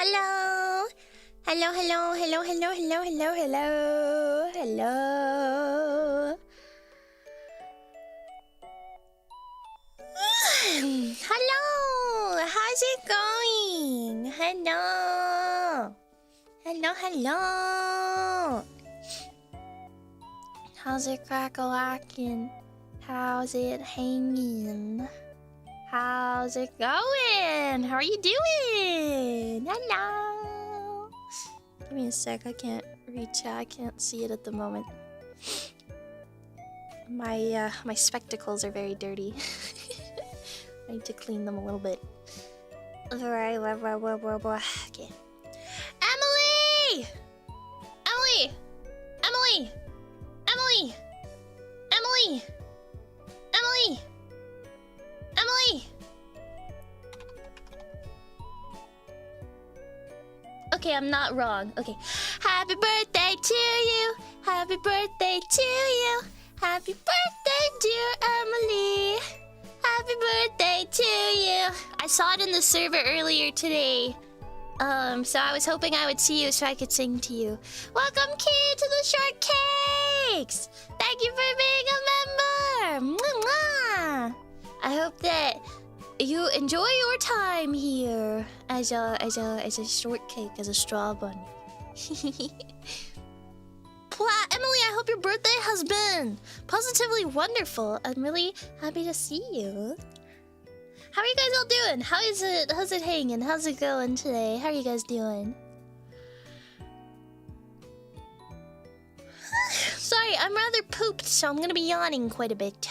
Hello. Hello, hello, hello, hello, hello, hello, hello, hello. Hello. How's it going? Hello. Hello, hello. How's it crack-a-lackin'? How's it hanging? How's it going? How are you doing? Hello. Give me a sec. I can't read chat. I can't see it at the moment. My spectacles are very dirty. I need to clean them a little bit. Okay. Emily! Emily! Emily! Emily! Emily! Emily! Emily! Okay, I'm not wrong. Okay. Happy birthday to you! Happy birthday to you! Happy birthday, dear Emily! Happy birthday to you! I saw it in the server earlier today. So I was hoping I would see you so I could sing to you. Welcome, kid, to the Shortcakes! Thank you for being a member! Mwah! I hope that you enjoy your time here as a shortcake, as a straw bun. Emily, I hope your birthday has been positively wonderful. I'm really happy to see you. How are you guys all doing? How's it hanging? How's it going today? How are you guys doing? Sorry, I'm rather pooped, so I'm gonna be yawning quite a bit.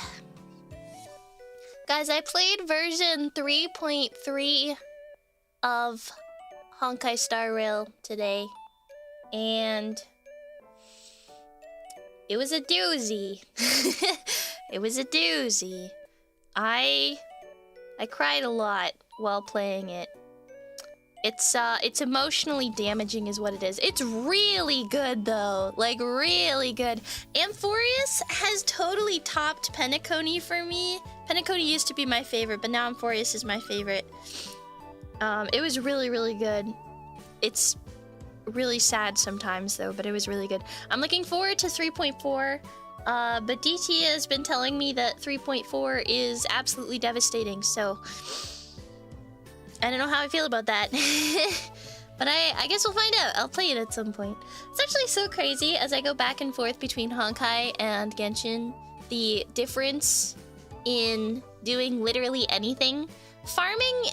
Guys, I played version 3.3 of Honkai Star Rail today, and it was a doozy. It was a doozy. I cried a lot while playing it. It's emotionally damaging is what it is. It's really good though, like really good. Amphorius has totally topped Penacony for me. Penacony used to be my favorite, but now Amphorius is my favorite. It was really, really good. It's really sad sometimes though, but it was really good. I'm looking forward to 3.4, but DT has been telling me that 3.4 is absolutely devastating, so I don't know how I feel about that. But I guess we'll find out. I'll play it at some point. It's actually so crazy as I go back and forth between Honkai and Genshin, the difference in doing literally anything. Farming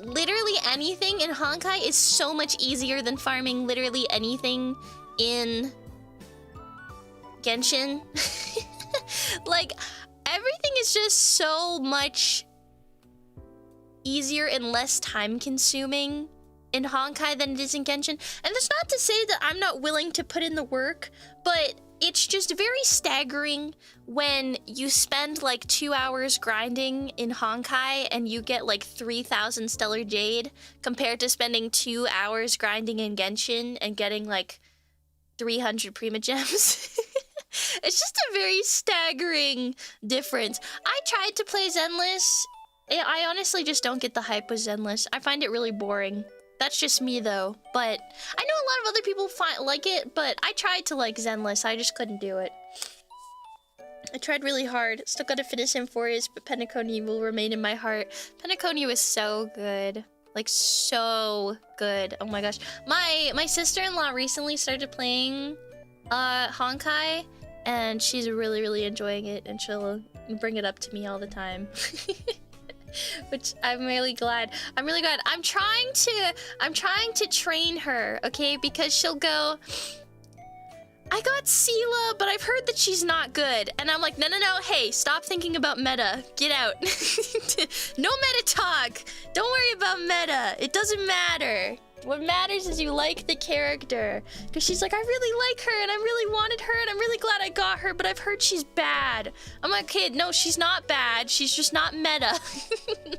literally anything in Honkai is so much easier than farming literally anything in Genshin. Like, everything is just so much easier and less time consuming in Honkai than it is in Genshin. And that's not to say that I'm not willing to put in the work, but it's just very staggering when you spend like 2 hours grinding in Honkai and you get like 3,000 Stellar Jade compared to spending 2 hours grinding in Genshin and getting like 300 Prima Gems. It's just a very staggering difference. I tried to play Zenless. I honestly just don't get the hype with Zenless. I find it really boring. That's just me though, but I know a lot of other people like it, but I tried to like Zenless. I just couldn't do it. I tried really hard. Still gotta finish Amphorius, but Penacony will remain in my heart. Penacony was so good. Like, so good. Oh my gosh. My sister-in-law recently started playing Honkai, and she's really, really enjoying it, and she'll bring it up to me all the time. Which I'm really glad. I'm really glad. I'm trying to train her, okay? Because she'll go, I got Seela, but I've heard that she's not good. And I'm like, no, hey, stop thinking about meta. Get out. No meta talk. Don't worry about meta. It doesn't matter. What matters is you like the character. Because she's like, I really like her, and I really wanted her, and I'm really glad I got her, but I've heard she's bad. I'm like, kid, no, she's not bad. She's just not meta.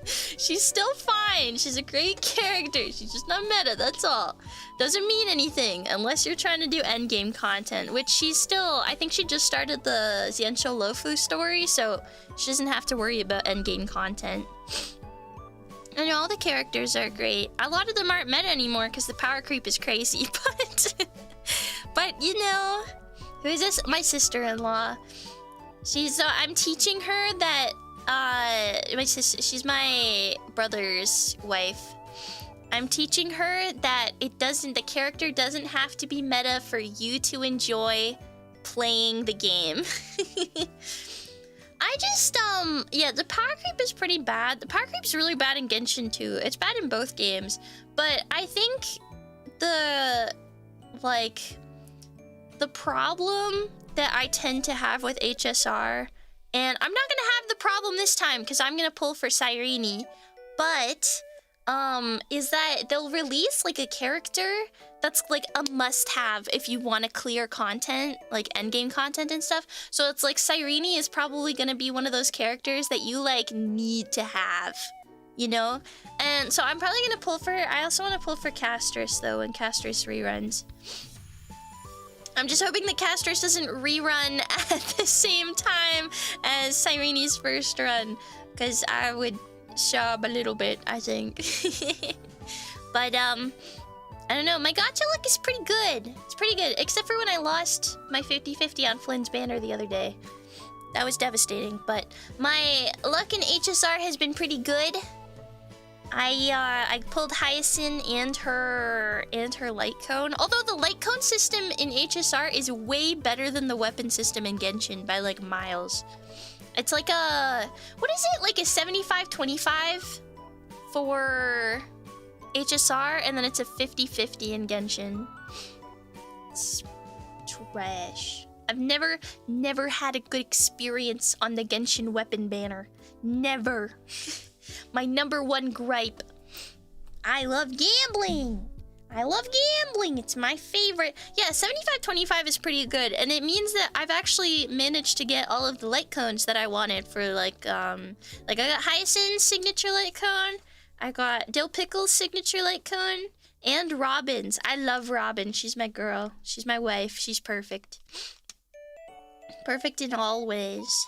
She's still fine. She's a great character. She's just not meta, that's all. Doesn't mean anything, unless you're trying to do endgame content, which she's still... I think she just started the Xianshou Lofu story, so she doesn't have to worry about endgame content. And all the characters are great. A lot of them aren't meta anymore because the power creep is crazy. But you know, who is this? My sister-in-law. She's. I'm teaching her that. My sister. She's my brother's wife. I'm teaching her that it doesn't. The character doesn't have to be meta for you to enjoy playing the game. I just, yeah, the power creep is pretty bad. The power creep's really bad in Genshin too. It's bad in both games. But I think the problem that I tend to have with HSR, and I'm not gonna have the problem this time because I'm gonna pull for Cyrene, but, is that they'll release like a character that's like a must-have if you want to clear content, like endgame content and stuff. So it's like Cyrene is probably gonna be one of those characters that you like need to have, you know? And so I'm probably gonna pull for, I also want to pull for Castris though, when Castris reruns. I'm just hoping that Castris doesn't rerun at the same time as Cyrene's first run, because I would sob a little bit, I think. But, I don't know, my gacha luck is pretty good. It's pretty good, except for when I lost my 50-50 on Flynn's banner the other day. That was devastating, but my luck in HSR has been pretty good. I pulled Hyacinth and her light cone. Although the light cone system in HSR is way better than the weapon system in Genshin by like miles. It's like a, what is it? Like a 75-25 for HSR, and then it's a 50-50 in Genshin. It's trash. I've never had a good experience on the Genshin weapon banner. Never. My #1 gripe. I love gambling. I love gambling. It's my favorite. Yeah, 75-25 is pretty good, and it means that I've actually managed to get all of the light cones that I wanted for like I got Hyacinth's signature light cone. I got Dill Pickle's signature light cone, and Robin's. I love Robin. She's my girl. She's my wife. She's perfect. Perfect in all ways.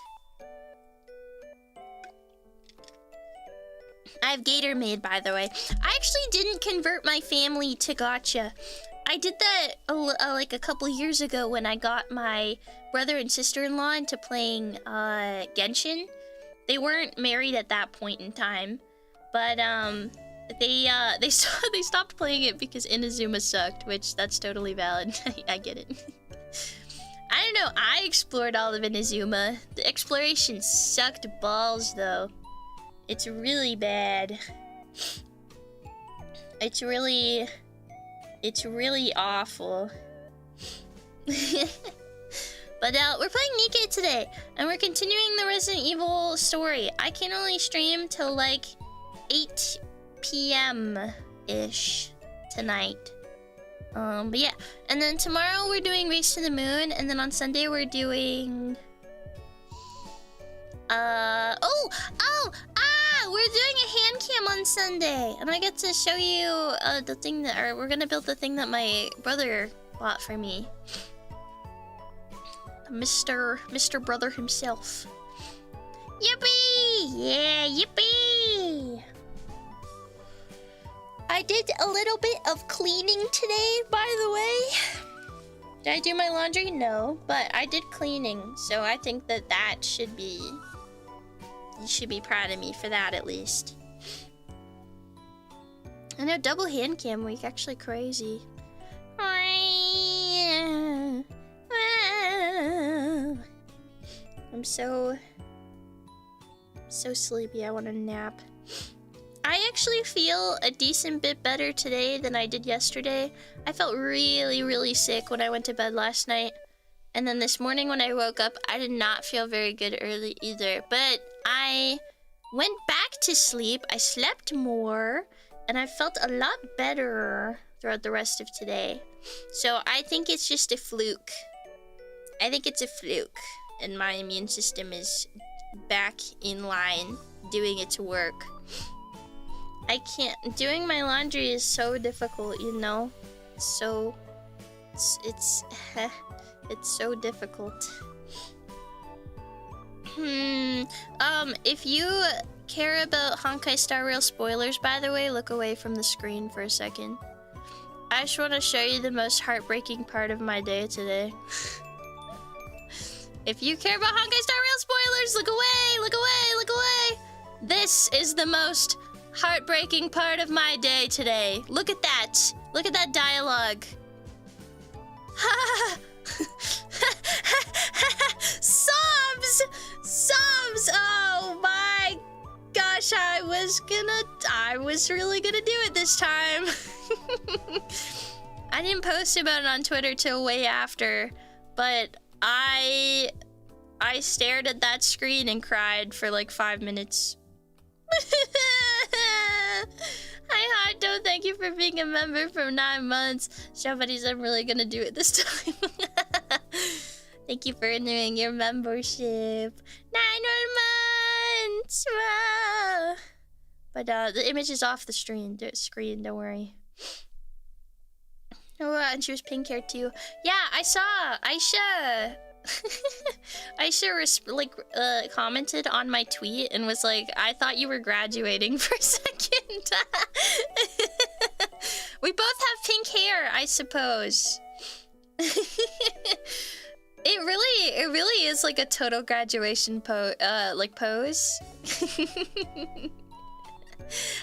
I have Gator Maid, by the way. I actually didn't convert my family to gacha. I did that like a couple years ago when I got my brother and sister-in-law into playing Genshin. They weren't married at that point in time. But they stopped playing it because Inazuma sucked, which that's totally valid. I get it. I don't know. I explored all of Inazuma. The exploration sucked balls, though. It's really bad. It's really awful. But we're playing NIKKE today, and we're continuing the Resident Evil story. I can only stream till like 8 p.m.-ish tonight. But yeah. And then tomorrow we're doing Race to the Moon, and then on Sunday we're doing... we're doing a hand cam on Sunday, and I get to show you the thing that... Or we're gonna build the thing that my brother bought for me. Mr. Brother himself. Yippee! Yeah, yippee! I did a little bit of cleaning today, by the way. Did I do my laundry? No, but I did cleaning, so I think that should be... You should be proud of me for that, at least. I know, double hand cam week, actually crazy. I'm so sleepy, I want to nap. I actually feel a decent bit better today than I did yesterday. I felt really sick when I went to bed last night. And then this morning when I woke up, I did not feel very good early either. But I went back to sleep, I slept more, and I felt a lot better throughout the rest of today. So I think it's just a fluke. I think it's a fluke. And my immune system is back in line, doing its work. I can't... Doing my laundry is so difficult, you know? It's so difficult. If you care about Honkai Star Rail spoilers, by the way, look away from the screen for a second. I just want to show you the most heartbreaking part of my day today. If you care about Honkai Star Rail spoilers, look away, look away, look away. This is the most heartbreaking part of my day today. Look at that. Look at that dialogue. Sobs! Sobs! Oh my gosh, I was really gonna do it this time. I didn't post about it on Twitter till way after, but I stared at that screen and cried for like 5 minutes. Hi, Hato, thank you for being a member for 9 months. Somebody's, I'm really gonna do it this time. Thank you for renewing your membership. 9 months! Wow. But the image is off the screen, don't worry. Oh, and she was pink hair too. Yeah, I saw Aisha. Aisha commented on my tweet and was like, I thought you were graduating for a second. We both have pink hair, I suppose. It really is like a total graduation pose.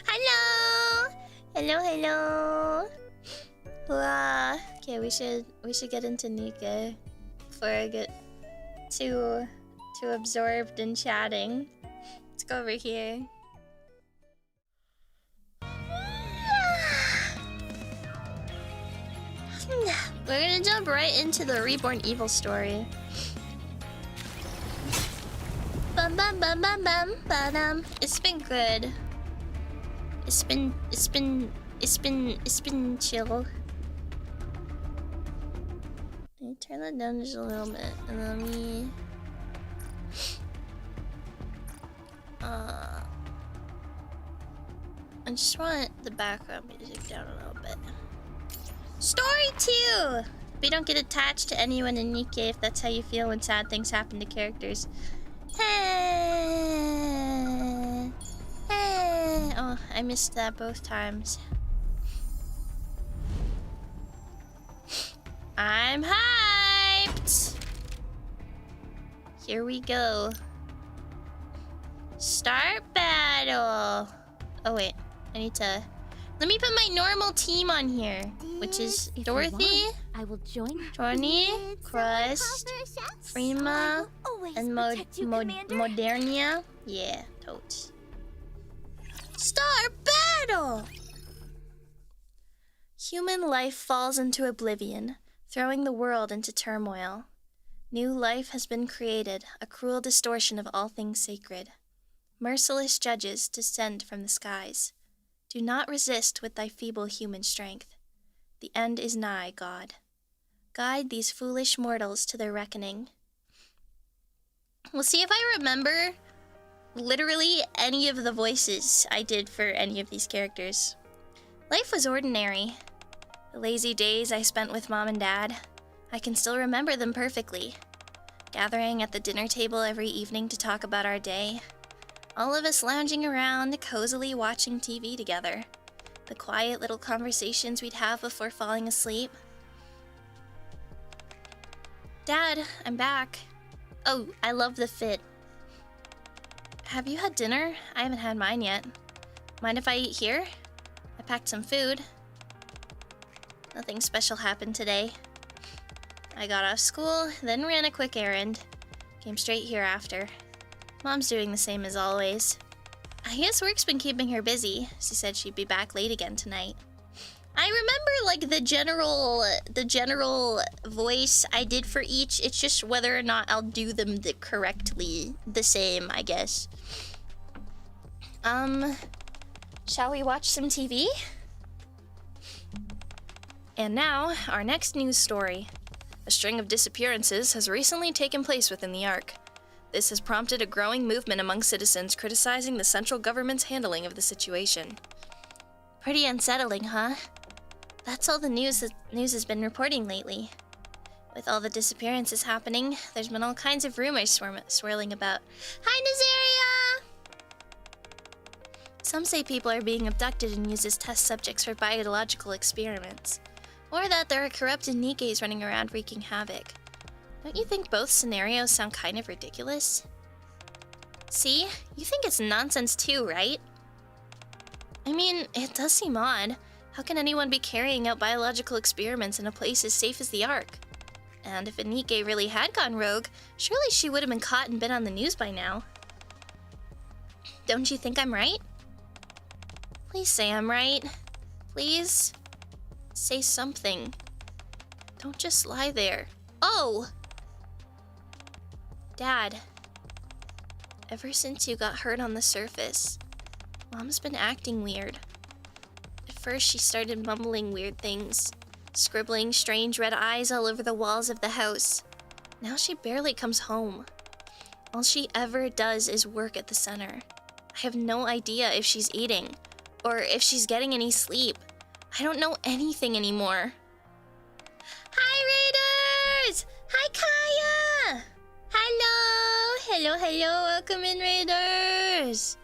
Hello. Okay, we should get into NIKKE before I get too absorbed in chatting. Let's go over here. We're gonna jump right into the Reborn Evil story. Bum bum bum bum bum bum. It's been good. It's been chill. Let me turn that down just a little bit, and let me I just want the background music down a little bit. Story 2! We don't get attached to anyone in NIKKE if that's how you feel when sad things happen to characters. Oh, I missed that both times. I'm hyped! Here we go. Start battle! Oh wait, I need to... Let me put my normal team on here, which is Dorothy, I will join Johnny, Crust, Frima, and Modernia. Yeah, totes. Start battle! Human life falls into oblivion, throwing the world into turmoil. New life has been created, a cruel distortion of all things sacred. Merciless judges descend from the skies. Do not resist with thy feeble human strength. The end is nigh, God. Guide these foolish mortals to their reckoning. We'll see if I remember literally any of the voices I did for any of these characters. Life was ordinary. The lazy days I spent with Mom and Dad, I can still remember them perfectly. Gathering at the dinner table every evening to talk about our day. All of us lounging around, cozily watching TV together. The quiet little conversations we'd have before falling asleep. Dad, I'm back. Oh, I love the fit. Have you had dinner? I haven't had mine yet. Mind if I eat here? I packed some food. Nothing special happened today. I got off school, then ran a quick errand. Came straight here after. Mom's doing the same as always. I guess work's been keeping her busy. She said she'd be back late again tonight. I remember like the general voice I did for each. It's just whether or not I'll do them correctly the same, I guess. Shall we watch some TV? And now, our next news story. A string of disappearances has recently taken place within the Ark. This has prompted a growing movement among citizens criticizing the central government's handling of the situation. Pretty unsettling, huh? That's all the news has been reporting lately. With all the disappearances happening, there's been all kinds of rumors swirling about. Hi, Some say people are being abducted and used as test subjects for biological experiments. Or that there are corrupted NIKKEs running around wreaking havoc. Don't you think both scenarios sound kind of ridiculous? See? You think it's nonsense too, right? I mean, it does seem odd. How can anyone be carrying out biological experiments in a place as safe as the Ark? And if a NIKKE really had gone rogue, surely she would have been caught and been on the news by now. Don't you think I'm right? Please say I'm right. Please? Say something. Don't just lie there. Oh! Dad. Ever since you got hurt on the surface, Mom's been acting weird. At first she started mumbling weird things, scribbling strange red eyes all over the walls of the house. Now she barely comes home. All she ever does is work at the center. I have no idea if she's eating, or if she's getting any sleep. I don't know anything anymore. Hi, Raiders! Hi, Kaya! Hello! Hello, hello! Welcome in, Raiders!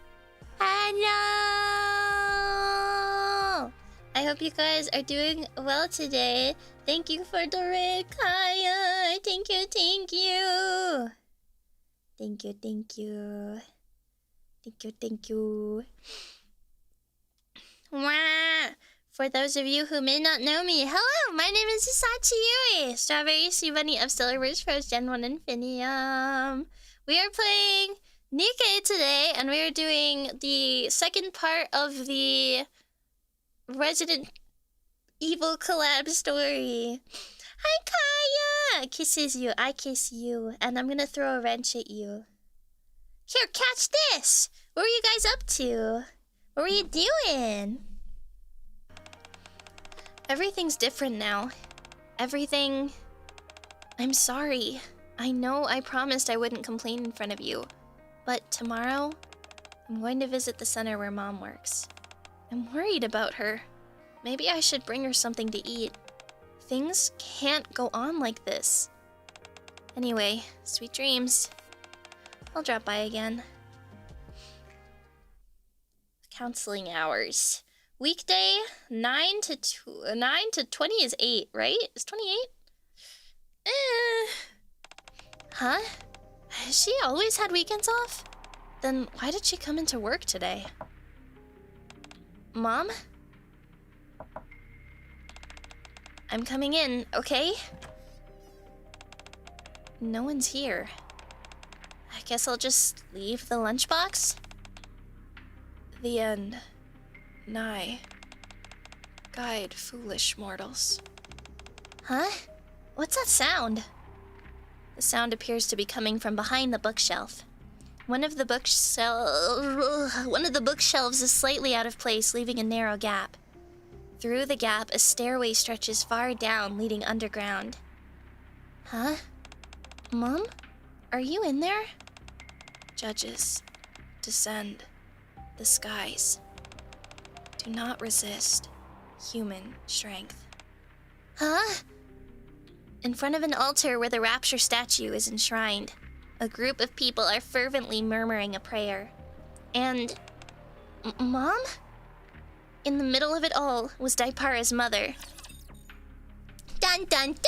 Hello! I hope you guys are doing well today. Thank you for the raid, Kaya! Thank you, thank you! Thank you, thank you. Thank you, thank you. Wah! For those of you who may not know me, hello! My name is Usachi, Strawberry Sea Bunny of Stellar Burst Pros Gen 1 Infinium. We are playing NIKKE today, and we are doing the second part of the Resident Evil collab story. Hi, Kaya! Kisses you, I kiss you, and I'm gonna throw a wrench at you. Here, catch this! What were you guys up to? What were you doing? Everything's different now. Everything... I'm sorry. I know I promised I wouldn't complain in front of you. But tomorrow, I'm going to visit the center where Mom works. I'm worried about her. Maybe I should bring her something to eat. Things can't go on like this. Anyway, sweet dreams. I'll drop by again. Counseling hours. Weekday, 9 to 20 is 8, right? Is 28? Huh? Has she always had weekends off? Then why did she come into work today? Mom? I'm coming in, okay? No one's here. I guess I'll just leave the lunchbox? The end. Nigh. Guide foolish mortals. Huh? What's that sound? The sound appears to be coming from behind the bookshelf. One of the bookshelves is slightly out of place, leaving a narrow gap. Through the gap, a stairway stretches far down, leading underground. Huh? Mom? Are you in there? Judges, descend. The skies. Do not resist. Human strength. Huh? In front of an altar where the Rapture statue is enshrined, a group of people are fervently murmuring a prayer. And... Mom? In the middle of it all was Daipara's mother. Dun dun dun!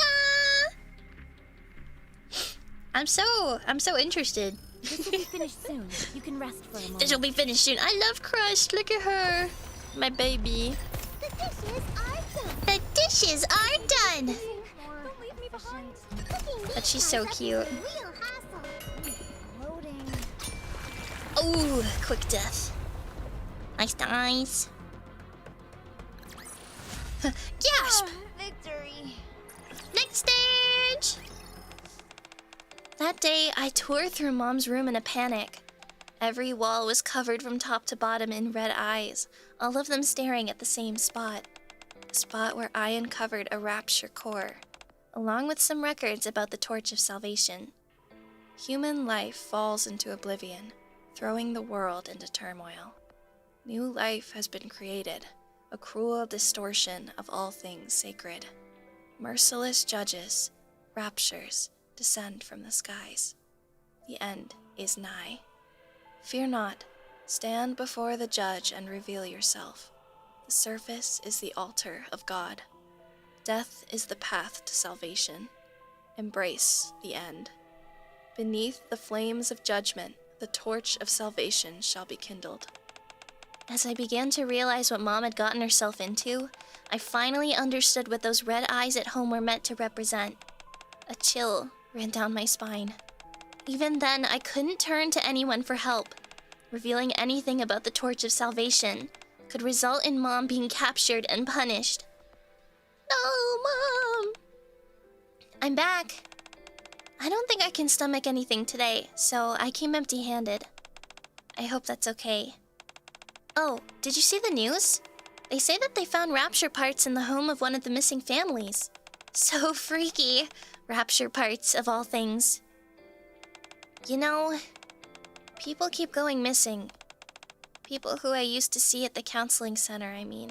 I'm so interested. This will be finished soon. You can rest for a moment. This will be finished soon. I love Crush. Look at her. My baby. The dishes are done. The dishes are done. Don't leave me behind. But she's so cute. Real hassle. Loading. Oh, quick death. Nice, nice. Gasp! Victory. Next stage! That day, I tore through Mom's room in a panic. Every wall was covered from top to bottom in red eyes, all of them staring at the same spot. A spot where I uncovered a Rapture core, along with some records about the Torch of Salvation. Human life falls into oblivion, throwing the world into turmoil. New life has been created, a cruel distortion of all things sacred. Merciless judges, raptures, descend from the skies. The end is nigh. Fear not, Stand before the judge and reveal yourself. The surface is the altar of God. Death is the path to salvation. Embrace the end. Beneath the flames of judgment, the torch of salvation shall be kindled. As I began to realize what Mom had gotten herself into, I finally understood what those red eyes at home were meant to represent. A chill ran down my spine. Even then, I couldn't turn to anyone for help. Revealing anything about the torch of salvation could result in Mom being captured and punished. No, Mom! I'm back. I don't think I can stomach anything today, so I came empty-handed. I hope that's okay. Oh, did you see the news? They say that they found rapture parts in the home of one of the missing families. So freaky. Rapture parts, of all things. You know, people keep going missing. People who I used to see at the counseling center, I mean.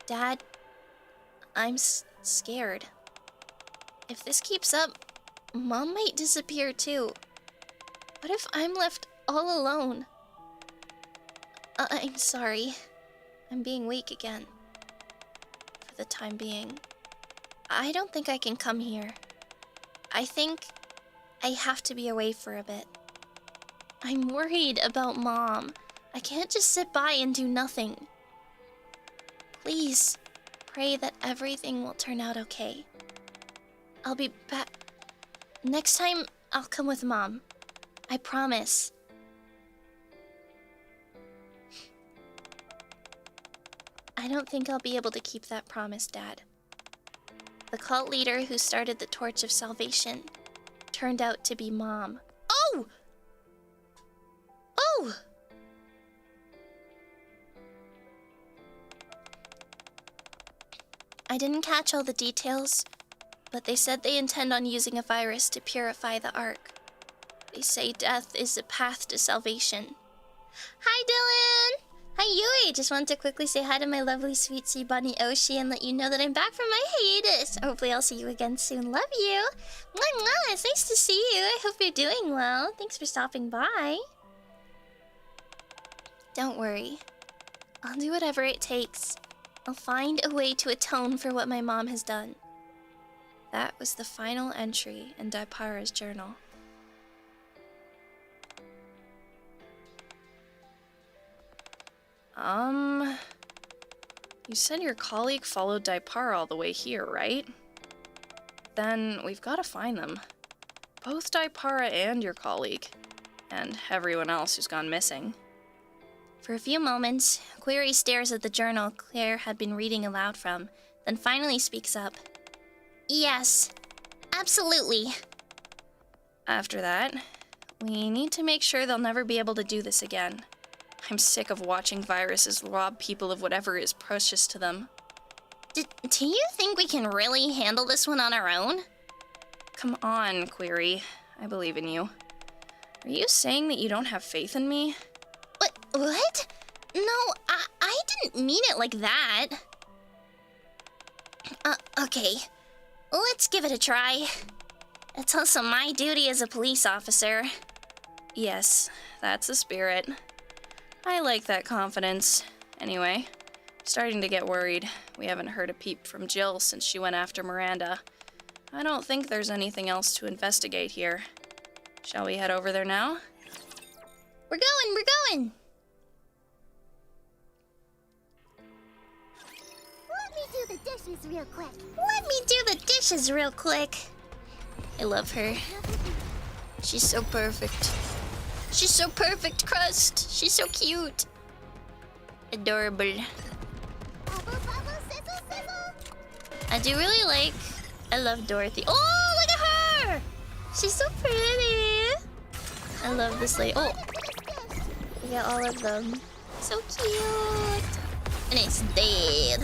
Dad, I'm scared. If this keeps up, Mom might disappear too. What if I'm left all alone? I'm sorry. I'm being weak again. For the time being. I don't think I can come here. I think I have to be away for a bit. I'm worried about Mom. I can't just sit by and do nothing. Please, pray that everything will turn out okay. I'll be back. Next time, I'll come with Mom. I promise. I don't think I'll be able to keep that promise, Dad. The cult leader who started the Torch of Salvation turned out to be Mom. Oh! Oh! I didn't catch all the details, but they said they intend on using a virus to purify the Ark. They say death is the path to salvation. Hi, Dylan! Hi, Yui! Just wanted to quickly say hi to my lovely sweet sea bunny Oshi and let you know that I'm back from my hiatus. Hopefully I'll see you again soon. Love you! Mwah, mwah. It's nice to see you. I hope you're doing well. Thanks for stopping by. Don't worry. I'll do whatever it takes. I'll find a way to atone for what my mom has done. That was the final entry in Daipara's journal. You said your colleague followed Daipara all the way here, right? Then we've got to find them. Both Daipara and your colleague. And everyone else who's gone missing. For a few moments, Query stares at the journal Claire had been reading aloud from, then finally speaks up. Yes, absolutely. After that, we need to make sure they'll never be able to do this again. I'm sick of watching viruses rob people of whatever is precious to them. Do you think we can really handle this one on our own? Come on, Query. I believe in you. Are you saying that you don't have faith in me? What? No, I didn't mean it like that. Okay. Let's give it a try. It's also my duty as a police officer. Yes, that's the spirit. I like that confidence. Anyway, I'm starting to get worried. We haven't heard a peep from Jill since she went after Miranda. I don't think there's anything else to investigate here. Shall we head over there now? We're going! Let me do the dishes real quick. I love her. She's so perfect. She's so perfect, Crust. She's so cute. Adorable. Bubble, bubble, sizzle, sizzle. I love Dorothy. Oh, look at her! She's so pretty. I love this lady. Oh, we got all of them. So cute. And it's dead.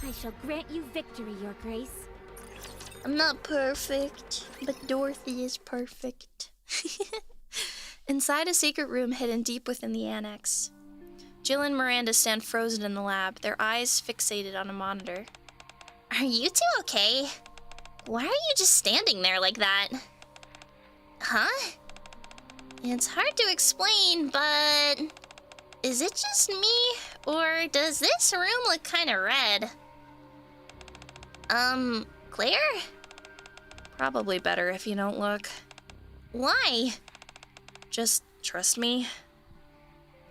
I shall grant you victory, Your Grace. I'm not perfect, but Dorothy is perfect. Inside a secret room hidden deep within the annex, Jill and Miranda stand frozen in the lab, their eyes fixated on a monitor. Are you two okay? Why are you just standing there like that? Huh? It's hard to explain, but is it just me, or does this room look kind of red? Claire? Probably better if you don't look. Why? Just trust me.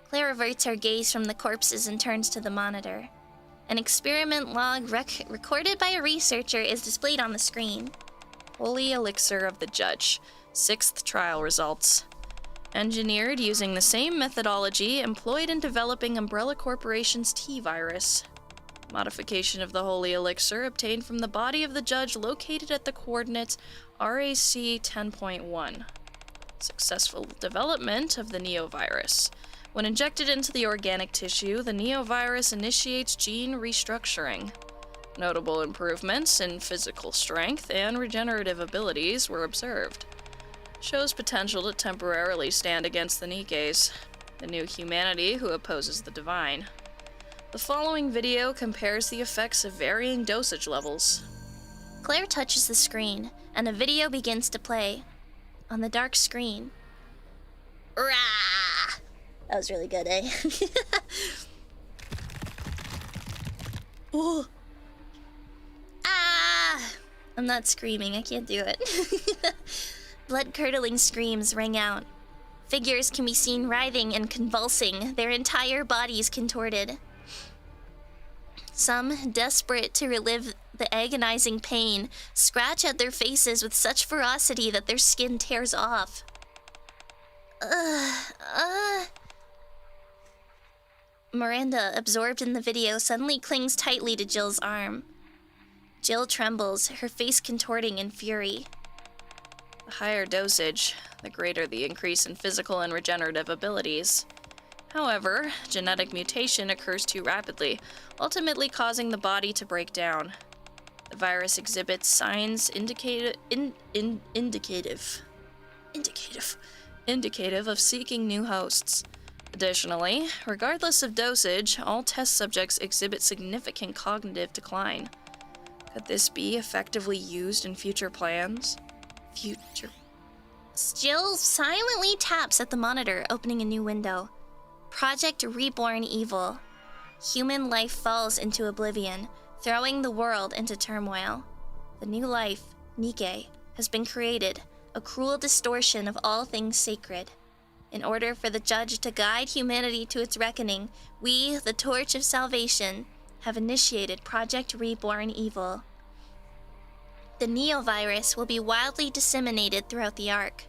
Claire averts her gaze from the corpses and turns to the monitor. An experiment log recorded by a researcher is displayed on the screen. Holy elixir of the judge. 6th trial results. Engineered using the same methodology employed in developing Umbrella Corporation's T-virus. Modification of the holy elixir obtained from the body of the judge located at the coordinates RAC 10.1. Successful development of the neovirus. When injected into the organic tissue, the neovirus initiates gene restructuring. Notable improvements in physical strength and regenerative abilities were observed. Shows potential to temporarily stand against the NIKKEs, the new humanity who opposes the divine. The following video compares the effects of varying dosage levels. Claire touches the screen, and a video begins to play. On the dark screen. Rah! That was really good, eh? Oh. Ah! I'm not screaming, I can't do it. Blood-curdling screams ring out. Figures can be seen writhing and convulsing, their entire bodies contorted. Some, desperate to relive the agonizing pain, scratch at their faces with such ferocity that their skin tears off. Miranda, absorbed in the video, suddenly clings tightly to Jill's arm. Jill trembles, her face contorting in fury. The higher dosage, the greater the increase in physical and regenerative abilities. However, genetic mutation occurs too rapidly, ultimately causing the body to break down. The virus exhibits signs indicative of seeking new hosts. Additionally, regardless of dosage, all test subjects exhibit significant cognitive decline. Could this be effectively used in future plans? Jill silently taps at the monitor, opening a new window. Project Reborn Evil. Human life falls into oblivion, throwing the world into turmoil. The new life, NIKKE, has been created, a cruel distortion of all things sacred. In order for the judge to guide humanity to its reckoning, we, the Torch of Salvation, have initiated Project Reborn Evil. The neovirus will be wildly disseminated throughout the Ark.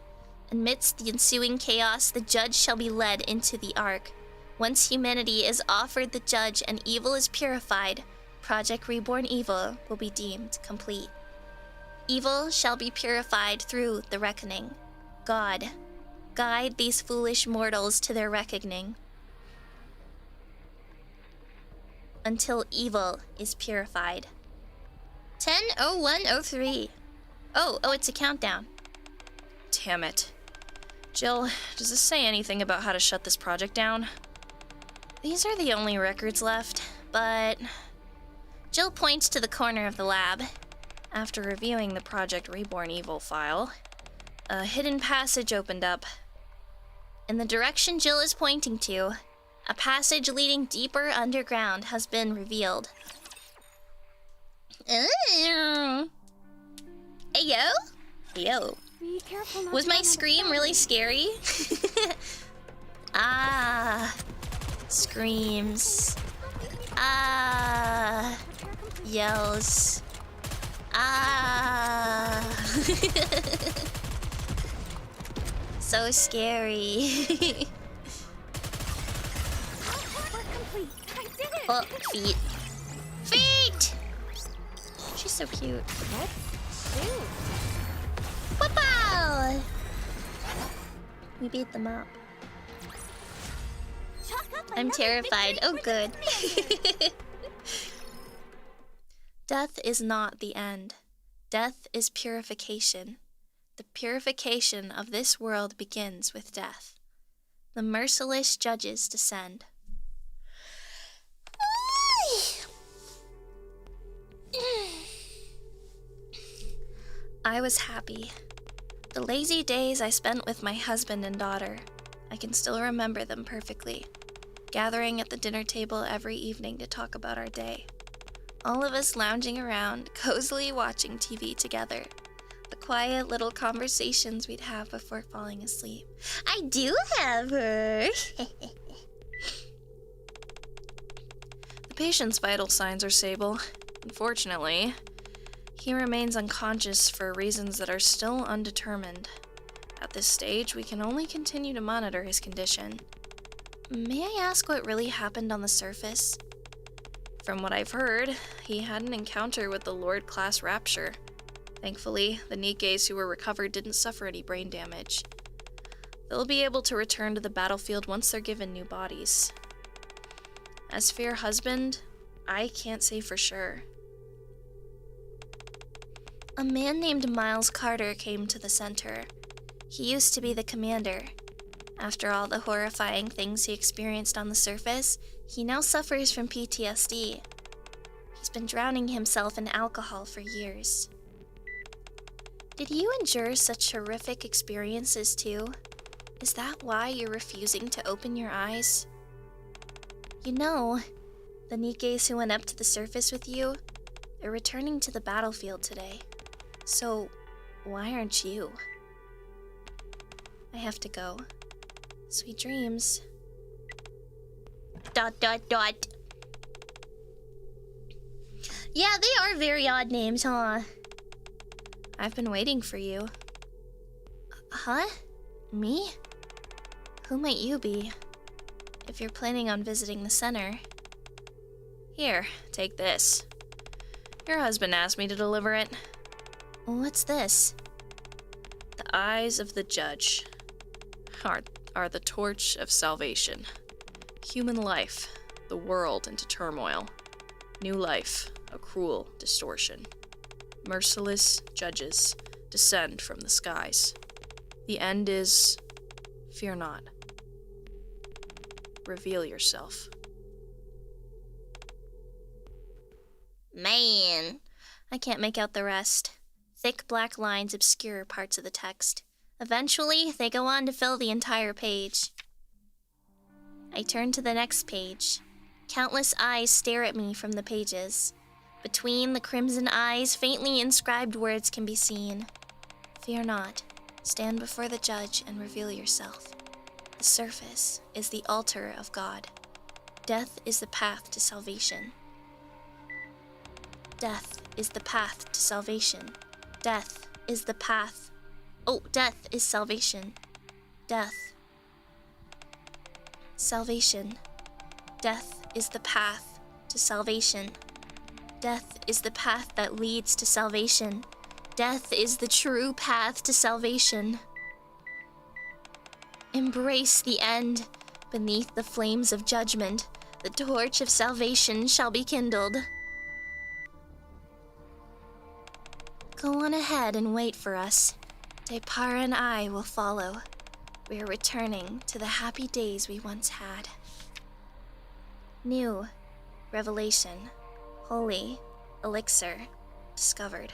Amidst the ensuing chaos, the judge shall be led into the Ark. Once humanity is offered the judge and evil is purified, Project Reborn Evil will be deemed complete. Evil shall be purified through the reckoning. God, guide these foolish mortals to their reckoning. Until evil is purified. 10:01:03. Oh, it's a countdown. Damn it. Jill, does this say anything about how to shut this project down? These are the only records left, but... Jill points to the corner of the lab. After reviewing the Project Reborn Evil file, a hidden passage opened up. In the direction Jill is pointing to, a passage leading deeper underground has been revealed. Hey, yo? Yo. Be careful not Was to my run out of scream time. really scary? Ah. Screams. Ah. Yells. Ah. So scary. Work complete. I did it. Oh, feet. Feet! She's so cute. Let's shoot. Wow! We beat them up. Chalk up I'm another terrified. victory Oh, for good. the champion. Death is not the end. Death is purification. The purification of this world begins with death. The merciless judges descend. I was happy. The lazy days I spent with my husband and daughter. I can still remember them perfectly. Gathering at the dinner table every evening to talk about our day. All of us lounging around, cozily watching TV together. The quiet little conversations we'd have before falling asleep. I do have her. The patient's vital signs are stable. Unfortunately, he remains unconscious for reasons that are still undetermined. At this stage, we can only continue to monitor his condition. May I ask what really happened on the surface? From what I've heard, he had an encounter with the Lord-class Rapture. Thankfully, the NIKKEs who were recovered didn't suffer any brain damage. They'll be able to return to the battlefield once they're given new bodies. As for your husband, I can't say for sure. A man named Miles Carter came to the center. He used to be the commander. After all the horrifying things he experienced on the surface, he now suffers from PTSD. He's been drowning himself in alcohol for years. Did you endure such horrific experiences too? Is that why you're refusing to open your eyes? You know, the NIKKEs who went up to the surface with you, they're returning to the battlefield today. So, why aren't you? I have to go. Sweet dreams. ... Yeah, they are very odd names, huh? I've been waiting for you. Huh? Me? Who might you be? If you're planning on visiting the center. Here, take this. Your husband asked me to deliver it. What's this? The eyes of the judge are the torch of salvation. Human life, the world into turmoil. New life, a cruel distortion. Merciless judges descend from the skies. The end is, fear not. Reveal yourself. Man. I can't make out the rest. Thick black lines obscure parts of the text. Eventually, they go on to fill the entire page. I turn to the next page. Countless eyes stare at me from the pages. Between the crimson eyes, faintly inscribed words can be seen. Fear not. Stand before the judge and reveal yourself. The surface is the altar of God. Death is the path to salvation. Death is the path to salvation. Death is the path. Oh, death is salvation. Death. Salvation. Death is the path to salvation. Death is the path that leads to salvation. Death is the true path to salvation. Embrace the end. Beneath the flames of judgment, the torch of salvation shall be kindled. Go on ahead and wait for us. Depara and I will follow. We are returning to the happy days we once had. New. Revelation. Holy. Elixir. Discovered.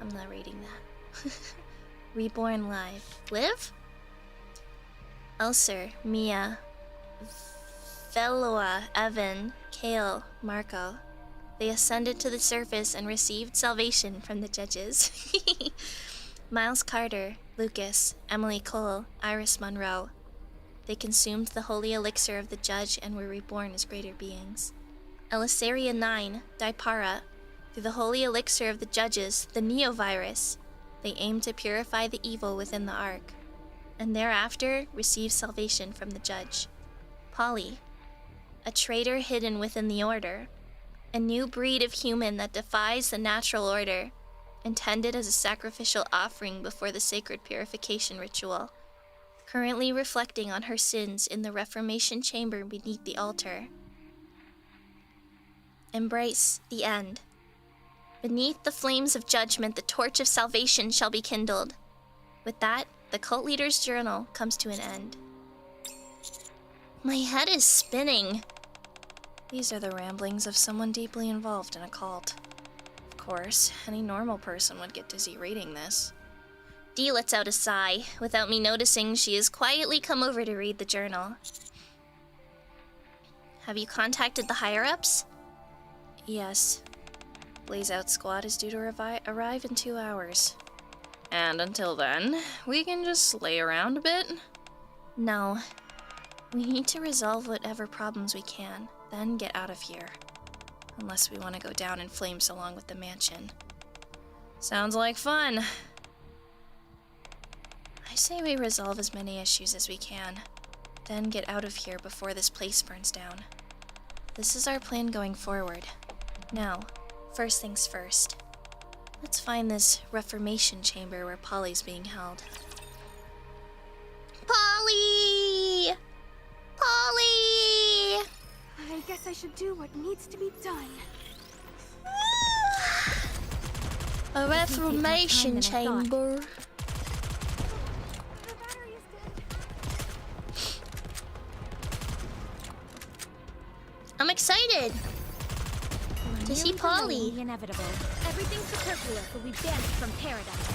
I'm not reading that. Reborn live. Live? Elser, Mia, Veloa, Evan, Kale, Marco. They ascended to the surface and received salvation from the judges. Miles Carter, Lucas, Emily Cole, Iris Monroe. They consumed the holy elixir of the judge and were reborn as greater beings. Elisaria 9, Dipara. Through the holy elixir of the judges, the Neovirus, they aimed to purify the evil within the Ark, and thereafter received salvation from the judge. Polly, a traitor hidden within the order, a new breed of human that defies the natural order, intended as a sacrificial offering before the sacred purification ritual, currently reflecting on her sins in the Reformation chamber beneath the altar. Embrace the end. Beneath the flames of judgment, the torch of salvation shall be kindled. With that, the cult leader's journal comes to an end. My head is spinning. These are the ramblings of someone deeply involved in a cult. Of course. Any normal person would get dizzy reading this. Dee lets out a sigh. Without me noticing, she has quietly come over to read the journal. Have you contacted the higher-ups? Yes. Blaze Out Squad is due to arrive in 2 hours. And until then, we can just lay around a bit? No. We need to resolve whatever problems we can, then get out of here. Unless we want to go down in flames along with the mansion. Sounds like fun. I say we resolve as many issues as we can, then get out of here before this place burns down. This is our plan going forward. Now, first things first. Let's find this reformation chamber where Polly's being held. Polly! Polly! I guess I should do what needs to be done. A reformation It's taking more time than I chamber. The battery is dead. I'm excited to see Polly. The inevitable. Everything superfluous will be banished from paradise.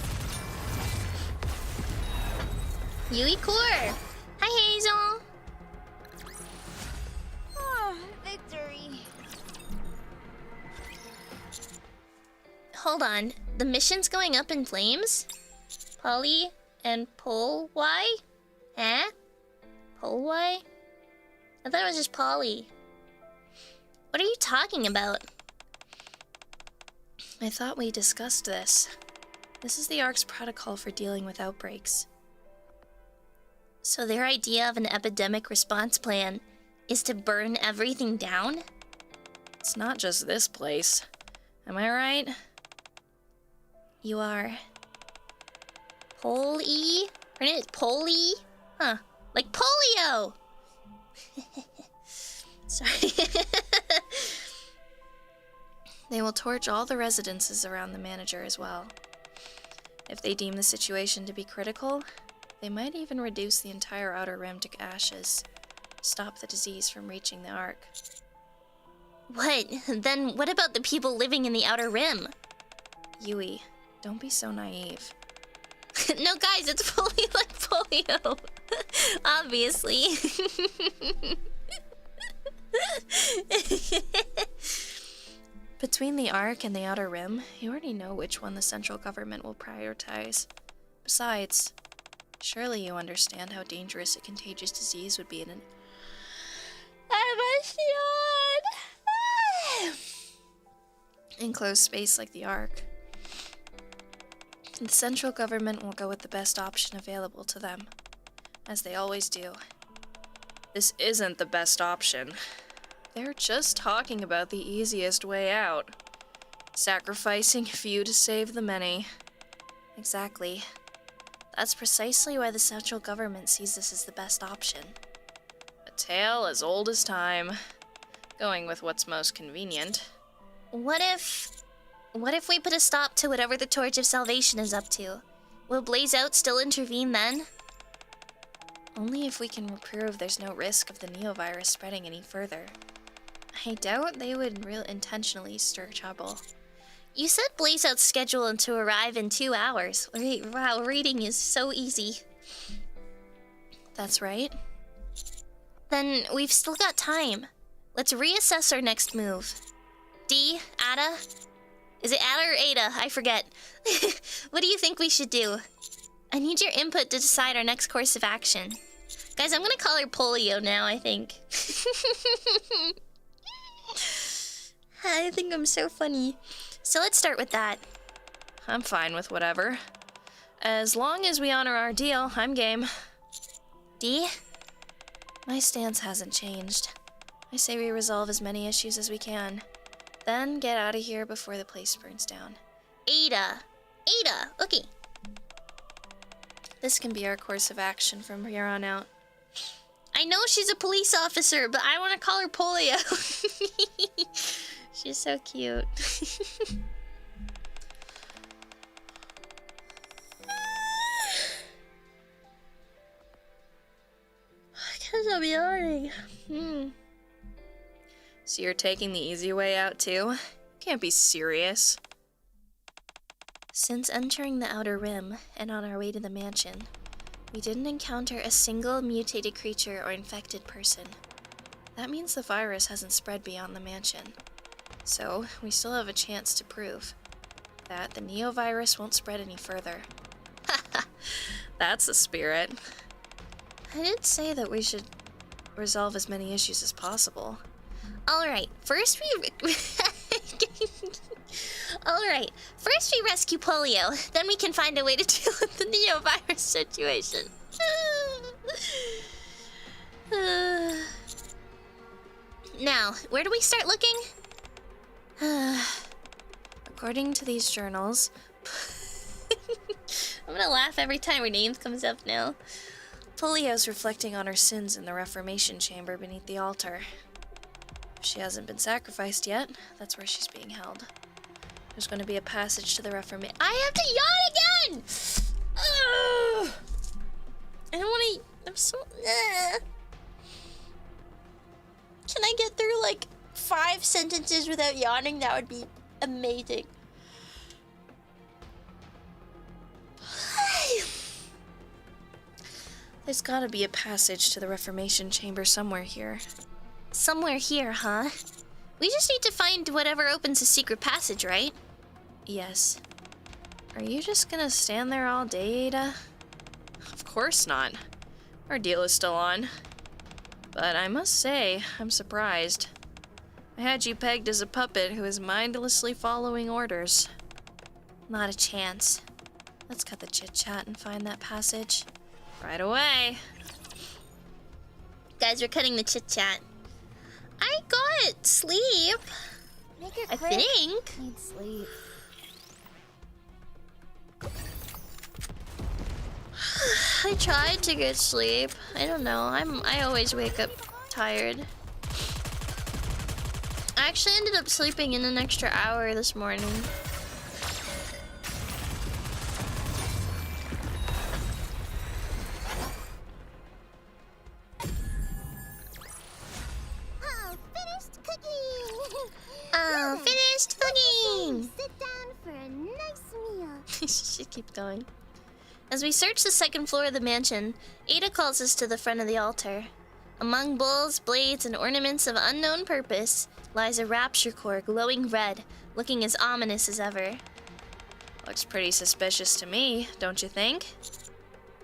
Yui Core. Hi, Hazel. Victory. Hold on. The mission's going up in flames? Polly and Pol Y? Huh? Pol Y? I thought it was just Polly. What are you talking about? I thought we discussed this. This is the ARC's protocol for dealing with outbreaks. So their idea of an epidemic response plan is to burn everything down? It's not just this place. Am I right? You are... Pol-E? Her name is Pol-E? Huh. Like polio! Sorry. They will torch all the residences around the manager as well. If they deem the situation to be critical, they might even reduce the entire Outer Rim to ashes. Stop the disease from reaching the Ark. What? Then what about the people living in the Outer Rim? Yui, don't be so naive. No, guys, it's fully like polio. Obviously. Between the Ark and the Outer Rim, you already know which one the central government will prioritize. Besides, surely you understand how dangerous a contagious disease would be in an enclosed space like the Ark. The central government will go with the best option available to them, as they always do. This isn't the best option. They're just talking about the easiest way out. Sacrificing a few to save the many. Exactly. That's precisely why the central government sees this as the best option. A tale as old as time. Going with what's most convenient. What if we put a stop to whatever the Torch of Salvation is up to? Will Blaze Out still intervene then? Only if we can prove there's no risk of the neovirus spreading any further. I doubt they would intentionally stir trouble. You said Blaze Out's scheduled to arrive in 2 hours. Wow, reading is so easy. That's right. Then we've still got time. Let's reassess our next move. D, Ada? Is it Ada or Ada? I forget. What do you think we should do? I need your input to decide our next course of action. Guys, I'm gonna call her Polio now, I think. I think I'm so funny. So let's start with that. I'm fine with whatever. As long as we honor our deal, I'm game. D? My stance hasn't changed. I say we resolve as many issues as we can. Then get out of here before the place burns down. Ada. Ada, okay. This can be our course of action from here on out. I know she's a police officer, but I want to call her Polio. She's so cute. I guess I'm yawning. So you're taking the easy way out too? Can't be serious. Since entering the Outer Rim and on our way to the mansion, we didn't encounter a single mutated creature or infected person. That means the virus hasn't spread beyond the mansion. So, we still have a chance to prove that the neovirus won't spread any further. That's the spirit. I did say that we should resolve as many issues as possible. Alright, first we rescue Polio, then we can find a way to deal with the neovirus situation. Now, where do we start looking? According to these journals... I'm gonna laugh every time her name comes up now. Polio's reflecting on her sins in the Reformation chamber beneath the altar. If she hasn't been sacrificed yet, that's where she's being held. There's going to be a passage to the Reformation. I have to yawn again! Ugh! I don't want to... I'm so... Can I get through, like, 5 sentences without yawning? That would be amazing. There's gotta be a passage to the Reformation chamber somewhere here. Somewhere here, huh? We just need to find whatever opens a secret passage, right? Yes. Are you just gonna stand there all day, Ada? Of course not. Our deal is still on. But I must say, I'm surprised. I had you pegged as a puppet who is mindlessly following orders. Not a chance. Let's cut the chit-chat and find that passage. Right away. Guys, we're cutting the chit-chat. I got sleep. Make it I quick. think. Need sleep. I tried to get sleep. I don't know. I always wake up tired. I actually ended up sleeping in an extra hour this morning. Finished cooking! Sit down for a nice meal. She keeps going. As we search the second floor of the mansion, Ada calls us to the front of the altar. Among bowls, blades, and ornaments of unknown purpose lies a rapture core glowing red, looking as ominous as ever. Looks pretty suspicious to me, don't you think?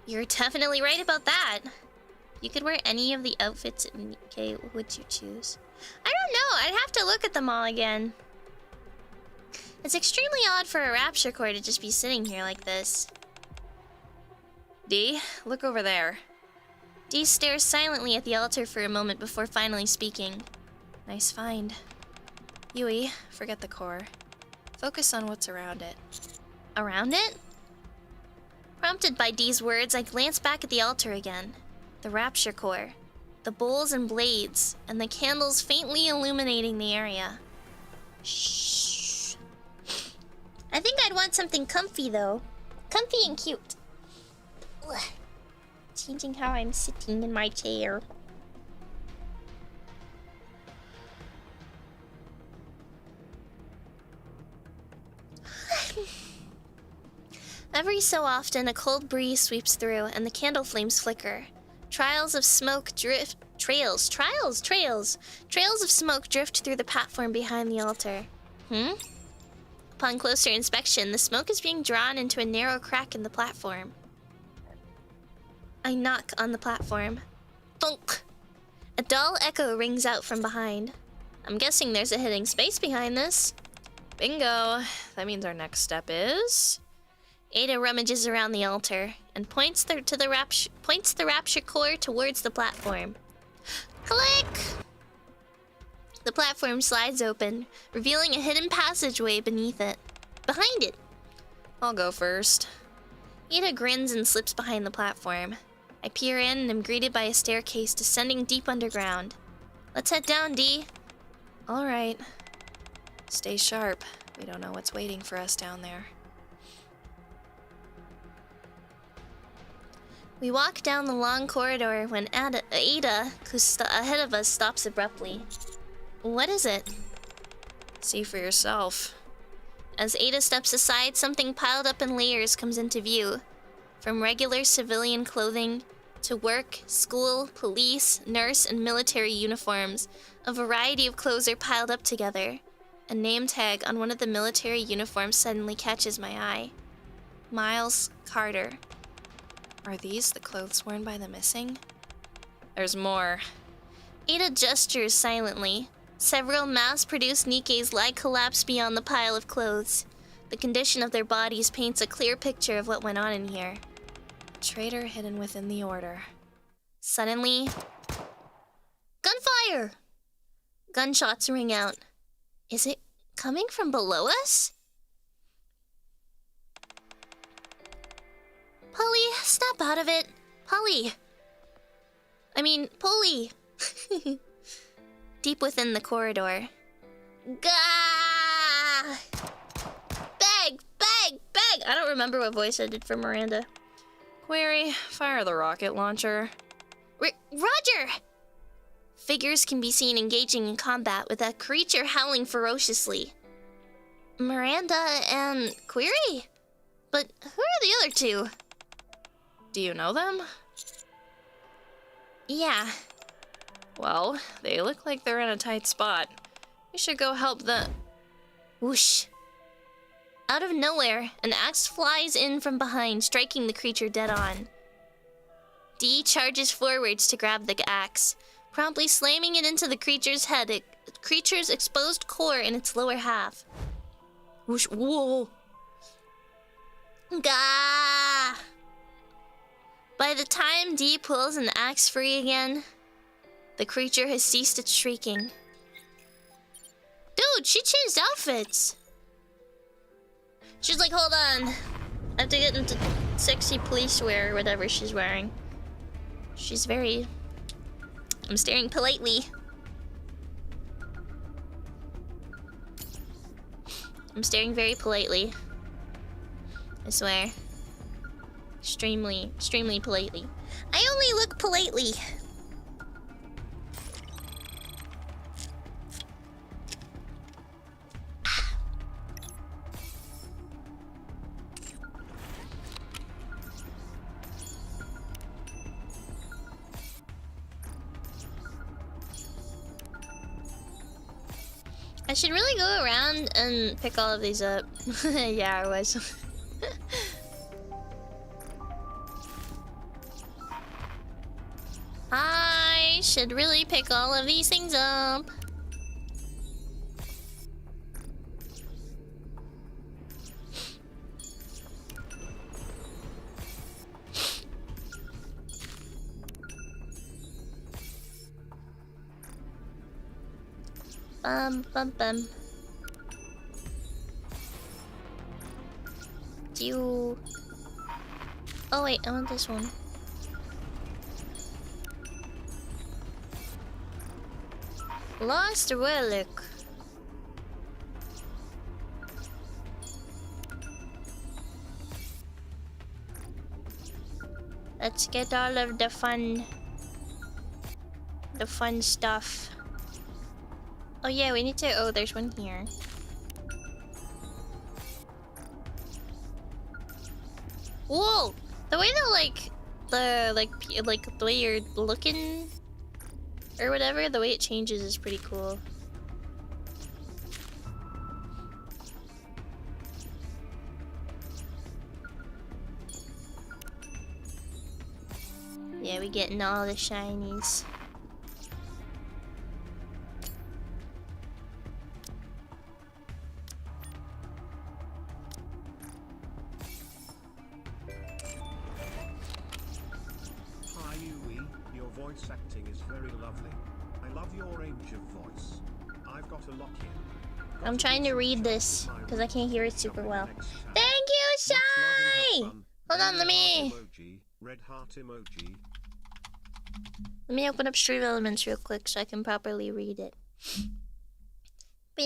You're definitely right about that. You could wear any of the outfits at NIKKE, what would you choose? I don't know, I'd have to look at them all again. It's extremely odd for a rapture core to just be sitting here like this. Dee, look over there. Dee stares silently at the altar for a moment before finally speaking. Nice find. Yui, forget the core. Focus on what's around it. Around it? Prompted by Dee's words, I glance back at the altar again. The rapture core. The bowls and blades, and the candles faintly illuminating the area. Shh. I think I'd want something comfy, though. Comfy and cute. Ugh. Changing how I'm sitting in my chair. Every so often, a cold breeze sweeps through, and the candle flames flicker. Trails of smoke drift of smoke drift through the platform behind the altar. Upon closer inspection, the smoke is being drawn into a narrow crack in the platform. I knock on the platform. Thunk! A dull echo rings out from behind. I'm guessing there's a hidden space behind this. Bingo. That means our next step is... Ada rummages around the altar and points the rapture core towards the platform. Click! The platform slides open, revealing a hidden passageway beneath it. Behind it. I'll go first. Ada grins and slips behind the platform. I peer in and am greeted by a staircase descending deep underground. Let's head down, Dee. All right. Stay sharp. We don't know what's waiting for us down there. We walk down the long corridor when Ada, who's ahead of us, stops abruptly. What is it? See for yourself. As Ada steps aside, something piled up in layers comes into view. From regular civilian clothing to work, school, police, nurse, and military uniforms, a variety of clothes are piled up together. A name tag on one of the military uniforms suddenly catches my eye. Miles Carter. Are these the clothes worn by the missing? There's more. Ada gestures silently. Several mass-produced Nikkes lie collapsed beyond the pile of clothes. The condition of their bodies paints a clear picture of what went on in here. A traitor hidden within the order. Suddenly... gunfire! Gunshots ring out. Is it coming from below us? Polly, snap out of it. Polly. Polly. Deep within the corridor. Gah! Bag! Bag! Bag! I don't remember what voice I did for Miranda. Query, fire the rocket launcher. Roger! Figures can be seen engaging in combat with a creature howling ferociously. Miranda and Query? But who are the other two? Do you know them? Yeah. Well, they look like they're in a tight spot. We should go help them. Whoosh. Out of nowhere, an axe flies in from behind, striking the creature dead on. D charges forwards to grab the axe, promptly slamming it into the creature's head, creature's exposed core in its lower half. Whoosh, whoa! Gah! By the time D pulls an axe free again, the creature has ceased its shrieking. Dude, she changed outfits! She's like, hold on. I have to get into sexy police wear or whatever she's wearing. She's very... I'm staring politely. I'm staring very politely. I swear. Extremely politely. I only look politely. I should really go around and pick all of these up. Yeah, I was. I should really pick all of these things up. Bum. Do you... Oh wait, I want this one. Lost relic. Let's get all of the fun stuff. Oh yeah, we need to... Oh, there's one here. Whoa! The way that the way you're looking or whatever, the way it changes is pretty cool. Yeah, we getting all the shinies. Voice acting is very lovely. I love your range of voice. I've got a lock in. I'm trying to read this because I can't hear it super well. Thank you, Shy! Hold on, let me open up Stream Elements real quick so I can properly read it. Hi,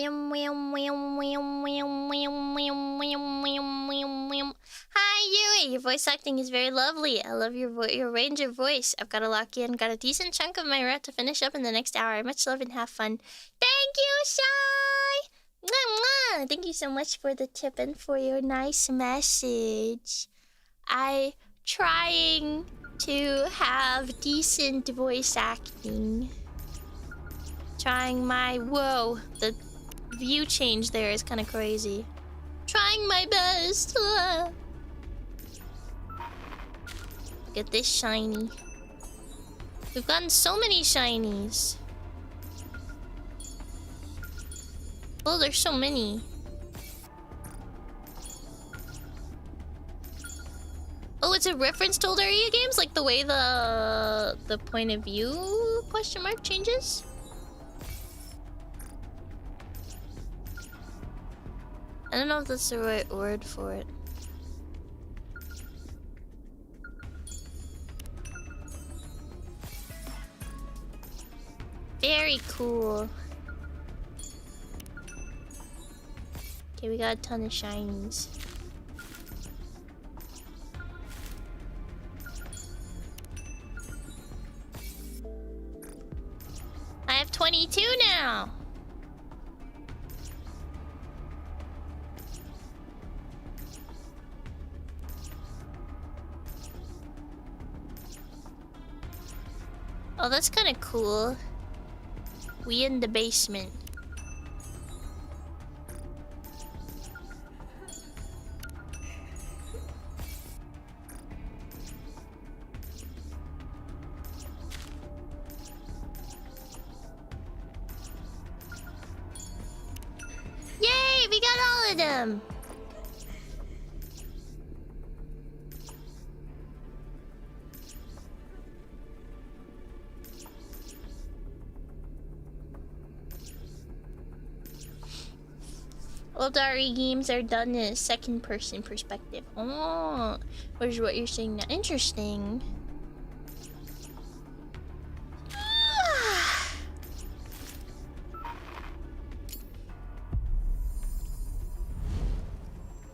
Yui! Your voice acting is very lovely. I love your range of voice. I've got to lock in. Got a decent chunk of my route to finish up in the next hour. Much love and have fun. Thank you, Shy! Mwah, mwah. Thank you so much for the tip and for your nice message. I trying to have decent voice acting. Trying my... Whoa, the view change there is kind of crazy. Trying my best. Ah. Look at this shiny. We've gotten so many shinies. Oh, there's so many. Oh, it's a reference to old area games, like the way the point of view question mark changes. I don't know if that's the right word for it. Very cool. Okay, we got a ton of shinies. I have 22 now. Oh, that's kind of cool. We in the basement. Yay, we got all of them. Old RE games are done in a second-person perspective. Oh, which is what you're saying now. Interesting.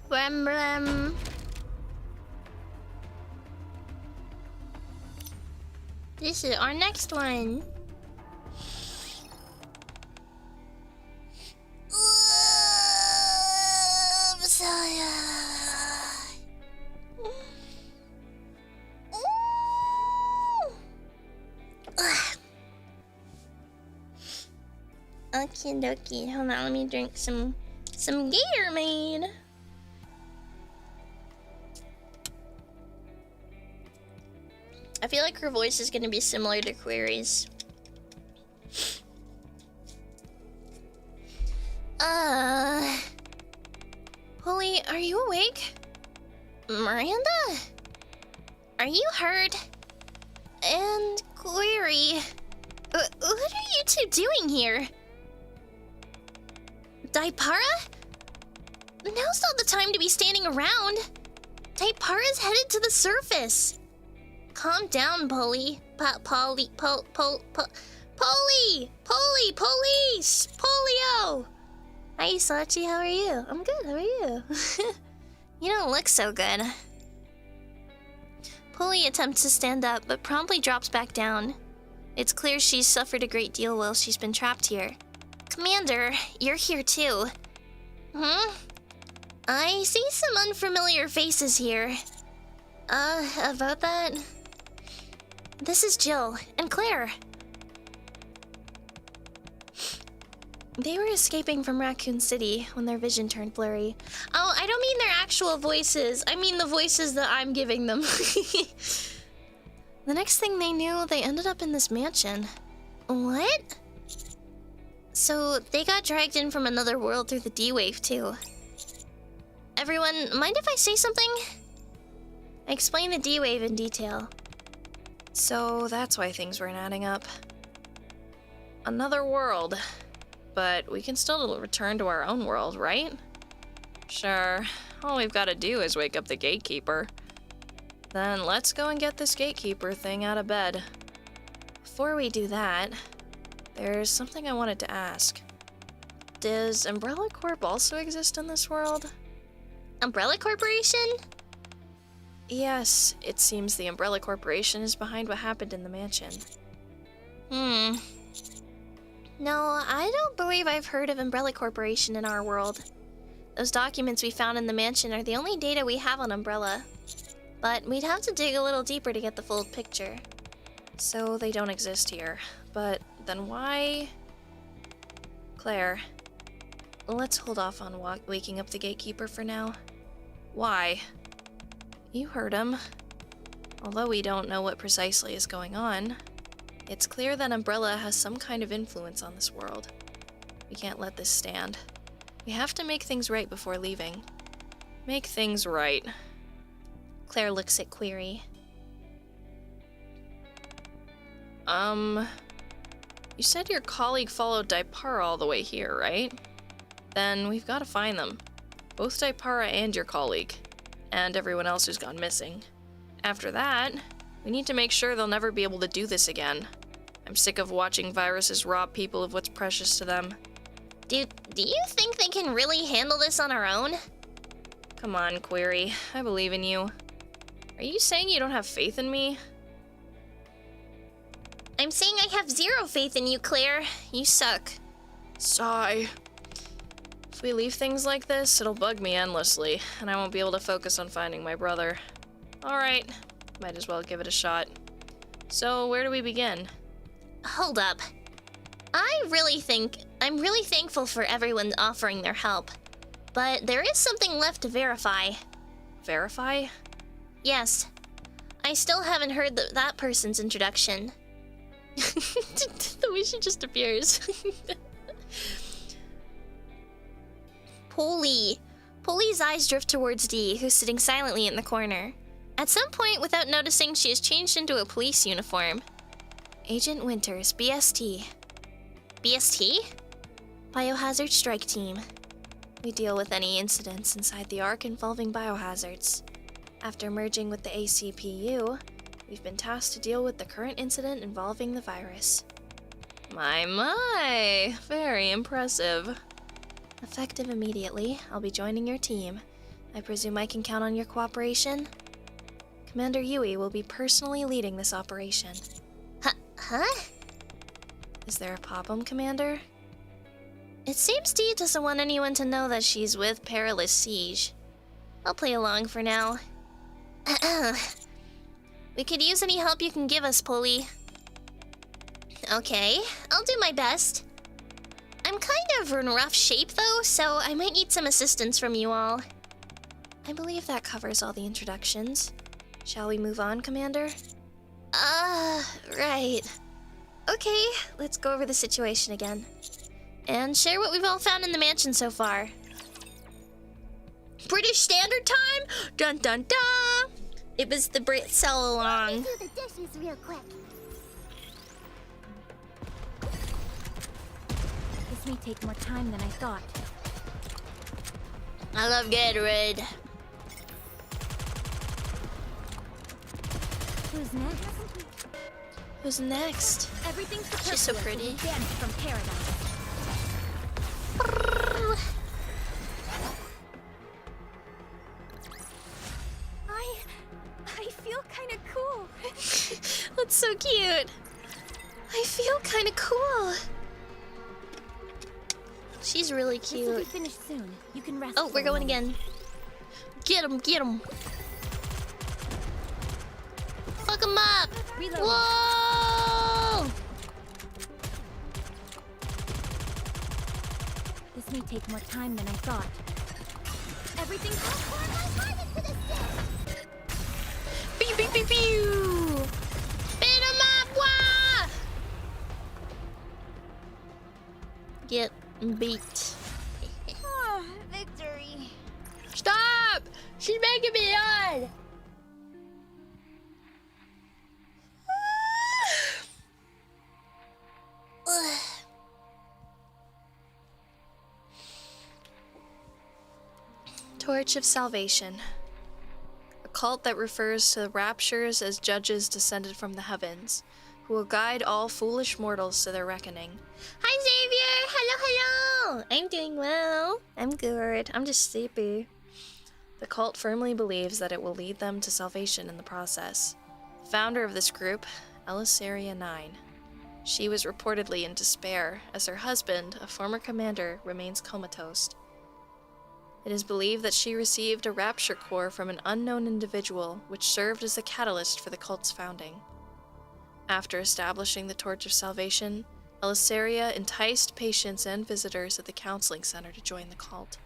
Brum brum. This is our next one. Okie dokie. Hold on, let me drink some Gatorade. I feel like her voice is gonna be similar to Query's. Holly, are you awake? Miranda? Are you hurt? And Query, what are you two doing here? Daipara? Now's not the time to be standing around. Daipara's headed to the surface. Calm down, Polly. Polly! Police! Polio! Hi, Usachi, how are you? I'm good, how are you? You don't look so good. Polly attempts to stand up, but promptly drops back down. It's clear she's suffered a great deal while she's been trapped here. Commander, you're here too. I see some unfamiliar faces here. About that? This is Jill and Claire. They were escaping from Raccoon City when their vision turned blurry. Oh, I don't mean their actual voices. I mean the voices that I'm giving them. The next thing they knew, they ended up in this mansion. What? So they got dragged in from another world through the D-Wave too. Everyone, mind if I say something? I explained the D-Wave in detail. So that's why things weren't adding up. Another world. But we can still return to our own world, right? Sure. All we've got to do is wake up the gatekeeper. Then let's go and get this gatekeeper thing out of bed. Before we do that, there's something I wanted to ask. Does Umbrella Corp also exist in this world? Umbrella Corporation? Yes, it seems the Umbrella Corporation is behind what happened in the mansion. No, I don't believe I've heard of Umbrella Corporation in our world. Those documents we found in the mansion are the only data we have on Umbrella. But we'd have to dig a little deeper to get the full picture. So they don't exist here. But then why... Claire, let's hold off on waking up the gatekeeper for now. Why? You heard him. Although we don't know what precisely is going on, it's clear that Umbrella has some kind of influence on this world. We can't let this stand. We have to make things right before leaving. Make things right. Claire looks at Query. You said your colleague followed Daipara all the way here, right? Then we've got to find them. Both Daipara and your colleague. And everyone else who's gone missing. After that, we need to make sure they'll never be able to do this again. I'm sick of watching viruses rob people of what's precious to them. Do you think they can really handle this on our own? Come on, Query. I believe in you. Are you saying you don't have faith in me? I'm saying I have zero faith in you, Claire. You suck. Sigh. If we leave things like this, it'll bug me endlessly, and I won't be able to focus on finding my brother. Alright, might as well give it a shot. So, where do we begin? Hold up. I'm really thankful for everyone offering their help. But there is something left to verify. Verify? Yes. I still haven't heard that person's introduction. The way she just appears. Polly. Polly's eyes drift towards Dee, who's sitting silently in the corner. At some point, without noticing, she has changed into a police uniform. Agent Winters, BST. BST? Biohazard Strike Team. We deal with any incidents inside the Ark involving biohazards. After merging with the ACPU, we've been tasked to deal with the current incident involving the virus. My, very impressive. Effective immediately, I'll be joining your team. I presume I can count on your cooperation? Commander Yui will be personally leading this operation. Huh? Is there a problem, Commander? It seems Dee doesn't want anyone to know that she's with Perilous Siege. I'll play along for now. We could use any help you can give us, Polly. Okay, I'll do my best. I'm kind of in rough shape, though, so I might need some assistance from you all. I believe that covers all the introductions. Shall we move on, Commander? Right. Okay, let's go over the situation again. And share what we've all found in the mansion so far. British Standard Time? Dun dun dun! It was the Brits all along. Do the dishes real quick. This may take more time than I thought. I love Gatorade. Who's next? Who's next? Everything's She's so pretty. Vanished from paradise. I feel kind of cool. That's so cute. I feel kind of cool. She's really This will be cute. finished soon. You can rest. Oh, for we're a going moment. again. Get him, get him. Fuck him up. Reloading. Whoa! This may take more time than I thought. Everything's Pew, pew, pew, pew. Beat him up, wah! Get beat. victory. Stop! She's making me yawn. Torch of Salvation. A cult that refers to the raptures as judges descended from the heavens, who will guide all foolish mortals to their reckoning. Hi, Xavier! Hello, hello! I'm doing well. I'm good. I'm just sleepy. The cult firmly believes that it will lead them to salvation in the process. The founder of this group, Elisaria 9. She was reportedly in despair, as her husband, a former commander, remains comatose. It is believed that she received a rapture core from an unknown individual, which served as the catalyst for the cult's founding. After establishing the Torch of Salvation, Elisaria enticed patients and visitors at the counseling center to join the cult.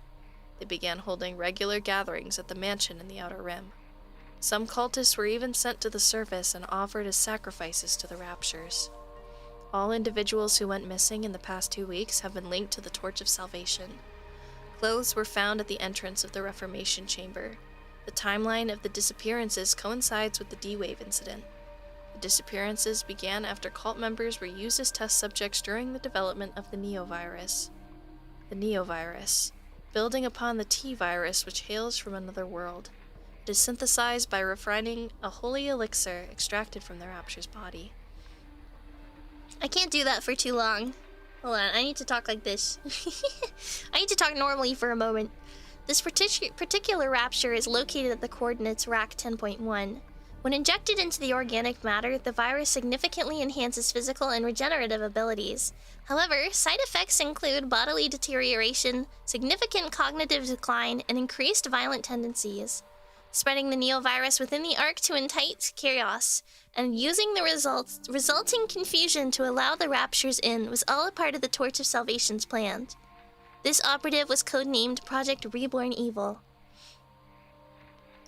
They began holding regular gatherings at the mansion in the Outer Rim. Some cultists were even sent to the surface and offered as sacrifices to the Raptures. All individuals who went missing in the past 2 weeks have been linked to the Torch of Salvation. Clothes were found at the entrance of the Reformation Chamber. The timeline of the disappearances coincides with the D-Wave incident. The disappearances began after cult members were used as test subjects during the development of the Neovirus. The Neovirus, building upon the T-Virus which hails from another world. It is synthesized by refining a holy elixir extracted from the Rapture's body. I can't do that for too long. Hold on, I need to talk like this. I need to talk normally for a moment. This particular rapture is located at the coordinates RAC 10.1. When injected into the organic matter, the virus significantly enhances physical and regenerative abilities. However, side effects include bodily deterioration, significant cognitive decline, and increased violent tendencies. Spreading the neovirus within the Ark to incite chaos, and using the resulting confusion to allow the Raptures in was all a part of the Torch of Salvation's plan. This operative was codenamed Project Reborn Evil.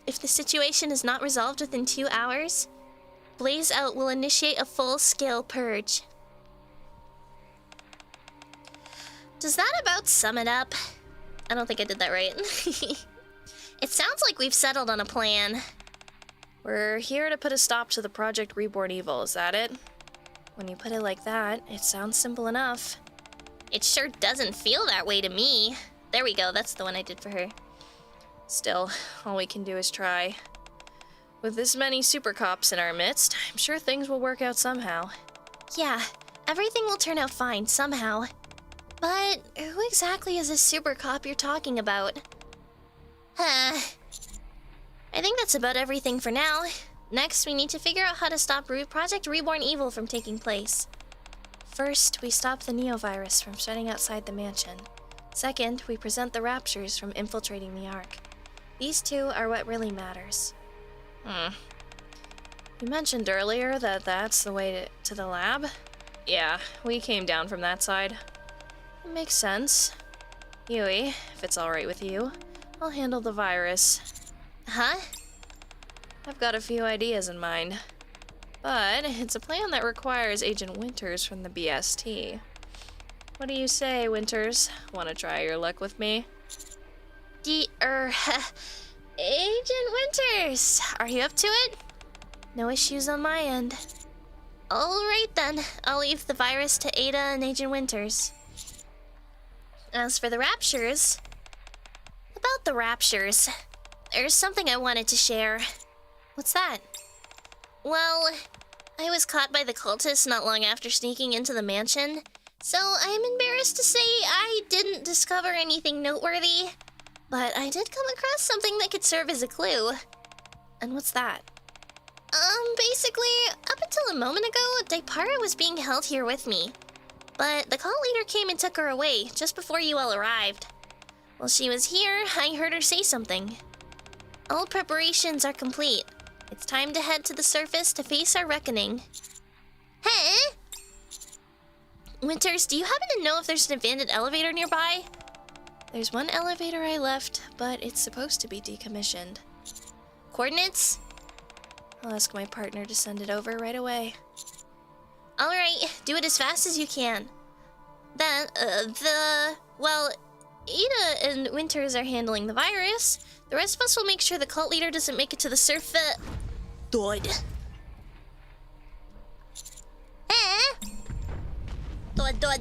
If the situation is not resolved within 2 hours, Blaze Out will initiate a full-scale purge. Does that about sum it up? I don't think I did that right. It sounds like we've settled on a plan. We're here to put a stop to the Project Reborn Evil, is that it? When you put it like that, it sounds simple enough. It sure doesn't feel that way to me. There we go, that's the one I did for her. Still, all we can do is try. With this many super cops in our midst, I'm sure things will work out somehow. Yeah, everything will turn out fine somehow. But who exactly is this super cop you're talking about? I think that's about everything for now. Next, we need to figure out how to stop Project Reborn Evil from taking place. First, we stop the neovirus from spreading outside the mansion. Second, we prevent the Raptures from infiltrating the Ark. These two are what really matters. You mentioned earlier that that's the way to the lab? Yeah, we came down from that side. It makes sense. Yui, if it's alright with you, I'll handle the virus. Huh? I've got a few ideas in mind. But it's a plan that requires Agent Winters from the BST. What do you say, Winters? Want to try your luck with me? Agent Winters, are you up to it? No issues on my end. Alright then, I'll leave the virus to Ada and Agent Winters. As for the Raptures... About the Raptures, there's something I wanted to share. What's that? Well, I was caught by the cultists not long after sneaking into the mansion, so I'm embarrassed to say I didn't discover anything noteworthy. But I did come across something that could serve as a clue. And what's that? Basically, up until a moment ago, Daipara was being held here with me. But the cult leader came and took her away, just before you all arrived. While she was here, I heard her say something. All preparations are complete. It's time to head to the surface to face our reckoning. Hey! Winters, do you happen to know if there's an abandoned elevator nearby? There's one elevator I left, but it's supposed to be decommissioned. Coordinates? I'll ask my partner to send it over right away. Alright, do it as fast as you can. Then, Ada and Winters are handling the virus. The rest of us will make sure the cult leader doesn't make it to the surface. Dud.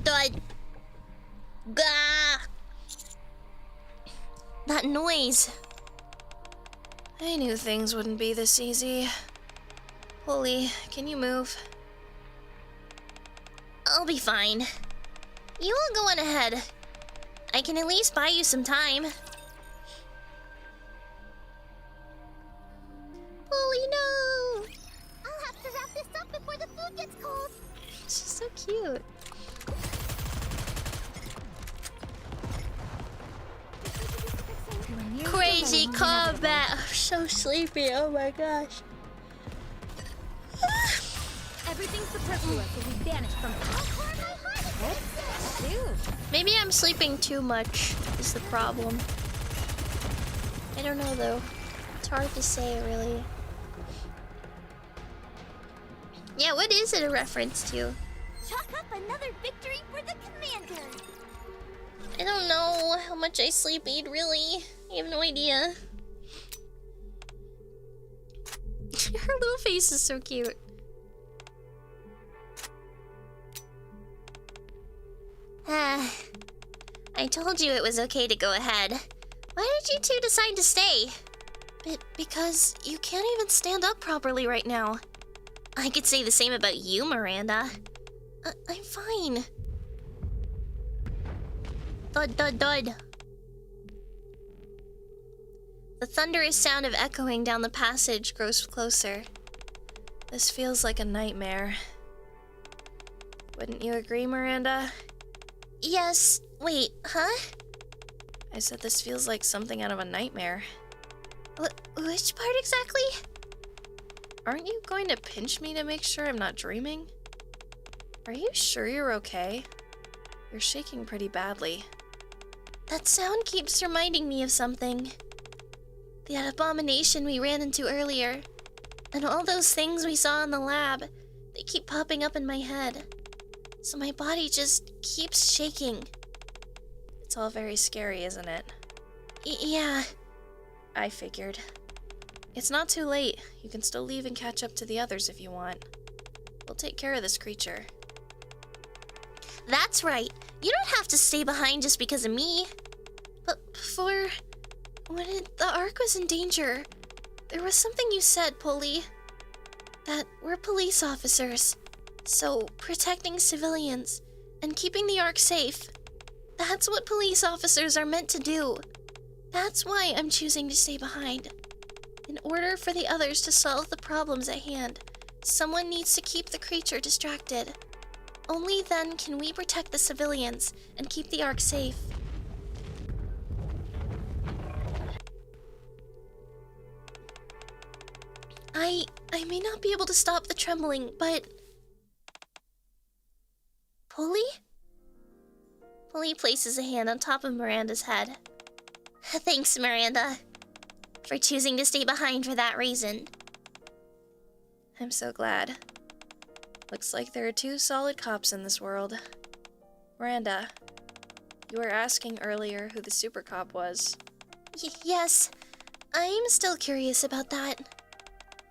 Dud. Gah! That noise. I knew things wouldn't be this easy. Holy, can you move? I'll be fine. You all go on ahead. I can at least buy you some time. Holy no! I'll have to wrap this up before the food gets cold. She's so cute. Crazy combat. I'm so sleepy. Oh my gosh. Everything superfluous will be banished from Maybe I'm sleeping too much is the problem. I don't know though. It's hard to say really. Yeah, what is it a reference to? Chalk up another victory for the commander. I don't know how much I sleep eat really. I have no idea. Her little face is so cute. I told you it was okay to go ahead. Why did you two decide to stay? Because you can't even stand up properly right now. I could say the same about you, Miranda. I'm fine. Thud, thud, thud. The thunderous sound of echoing down the passage grows closer. This feels like a nightmare. Wouldn't you agree, Miranda? Yes. Wait, huh? I said this feels like something out of a nightmare. Which part exactly? Aren't you going to pinch me to make sure I'm not dreaming? Are you sure you're okay? You're shaking pretty badly. That sound keeps reminding me of something. That abomination we ran into earlier. And all those things we saw in the lab. They keep popping up in my head. So my body just keeps shaking. It's all very scary, isn't it? Yeah. I figured. It's not too late. You can still leave and catch up to the others if you want. We'll take care of this creature. That's right. You don't have to stay behind just because of me. But before... when the Ark was in danger, there was something you said, Polly. That we're police officers. So, protecting civilians and keeping the Ark safe. That's what police officers are meant to do. That's why I'm choosing to stay behind. In order for the others to solve the problems at hand, someone needs to keep the creature distracted. Only then can we protect the civilians and keep the Ark safe. I may not be able to stop the trembling, but... Polly? Polly places a hand on top of Miranda's head. Thanks, Miranda, for choosing to stay behind for that reason. I'm so glad. Looks like there are two solid cops in this world. Miranda, you were asking earlier who the super cop was. Yes, I'm still curious about that.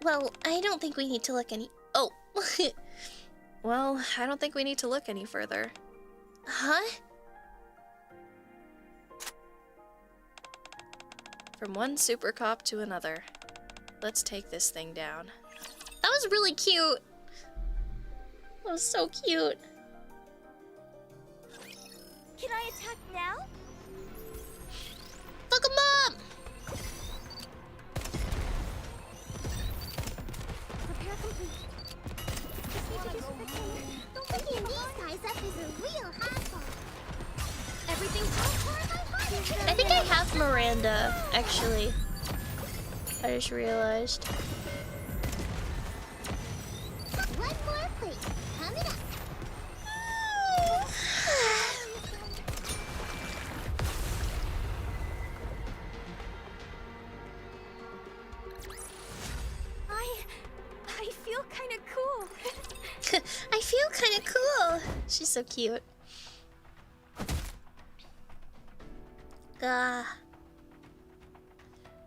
Well, I don't think we need to look any... Oh. Well, I don't think we need to look any further. Huh? From one super cop to another. Let's take this thing down. That was really cute. That was so cute. Can I attack now? Fuck him up! Prepare complete. Picking these guys up is a real hassle. Everything's I think I have Miranda, actually. I just realized. One more plate coming up. I feel kind of cool. I feel kind of cool. She's so cute.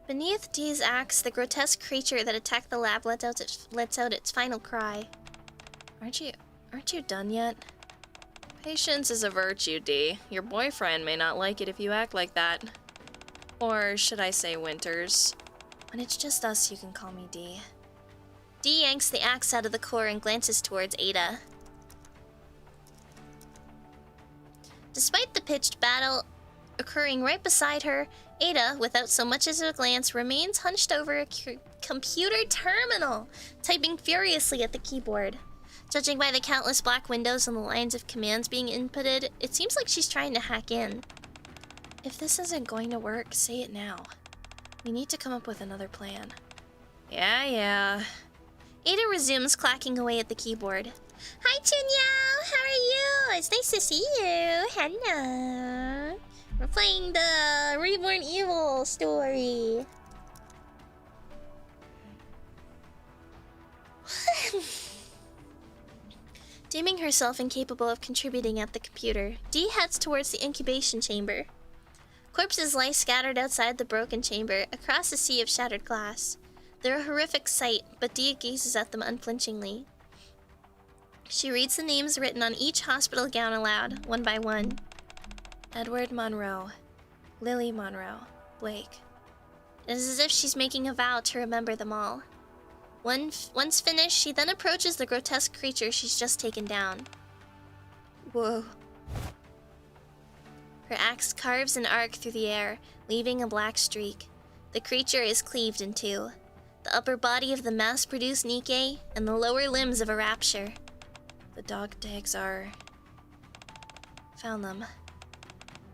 Beneath Dee's axe, the grotesque creature that attacked the lab lets out its final cry. Aren't you done yet? Patience is a virtue, Dee. Your boyfriend may not like it if you act like that. Or should I say Winters? When it's just us, you can call me Dee. Dee yanks the axe out of the core and glances towards Ada. Despite the pitched battle occurring right beside her, Ada, without so much as a glance, remains hunched over a computer terminal, typing furiously at the keyboard. Judging by the countless black windows and the lines of commands being inputted, it seems like she's trying to hack in. If this isn't going to work, say it now. We need to come up with another plan. Yeah. Ada resumes clacking away at the keyboard. Hi, Chunyao! How are you? It's nice to see you. Hello. We're playing the Reborn Evil story. Deeming herself incapable of contributing at the computer, Dee heads towards the incubation chamber. Corpses lie scattered outside the broken chamber, across a sea of shattered glass. They're a horrific sight, but Dee gazes at them unflinchingly. She reads the names written on each hospital gown aloud, one by one. Edward Monroe, Lily Monroe, Blake. It is as if she's making a vow to remember them all. Once finished, she then approaches the grotesque creature she's just taken down. Whoa. Her axe carves an arc through the air, leaving a black streak. The creature is cleaved in two. The upper body of the mass-produced NIKKE, and the lower limbs of a rapture. The dog tags are... Found them.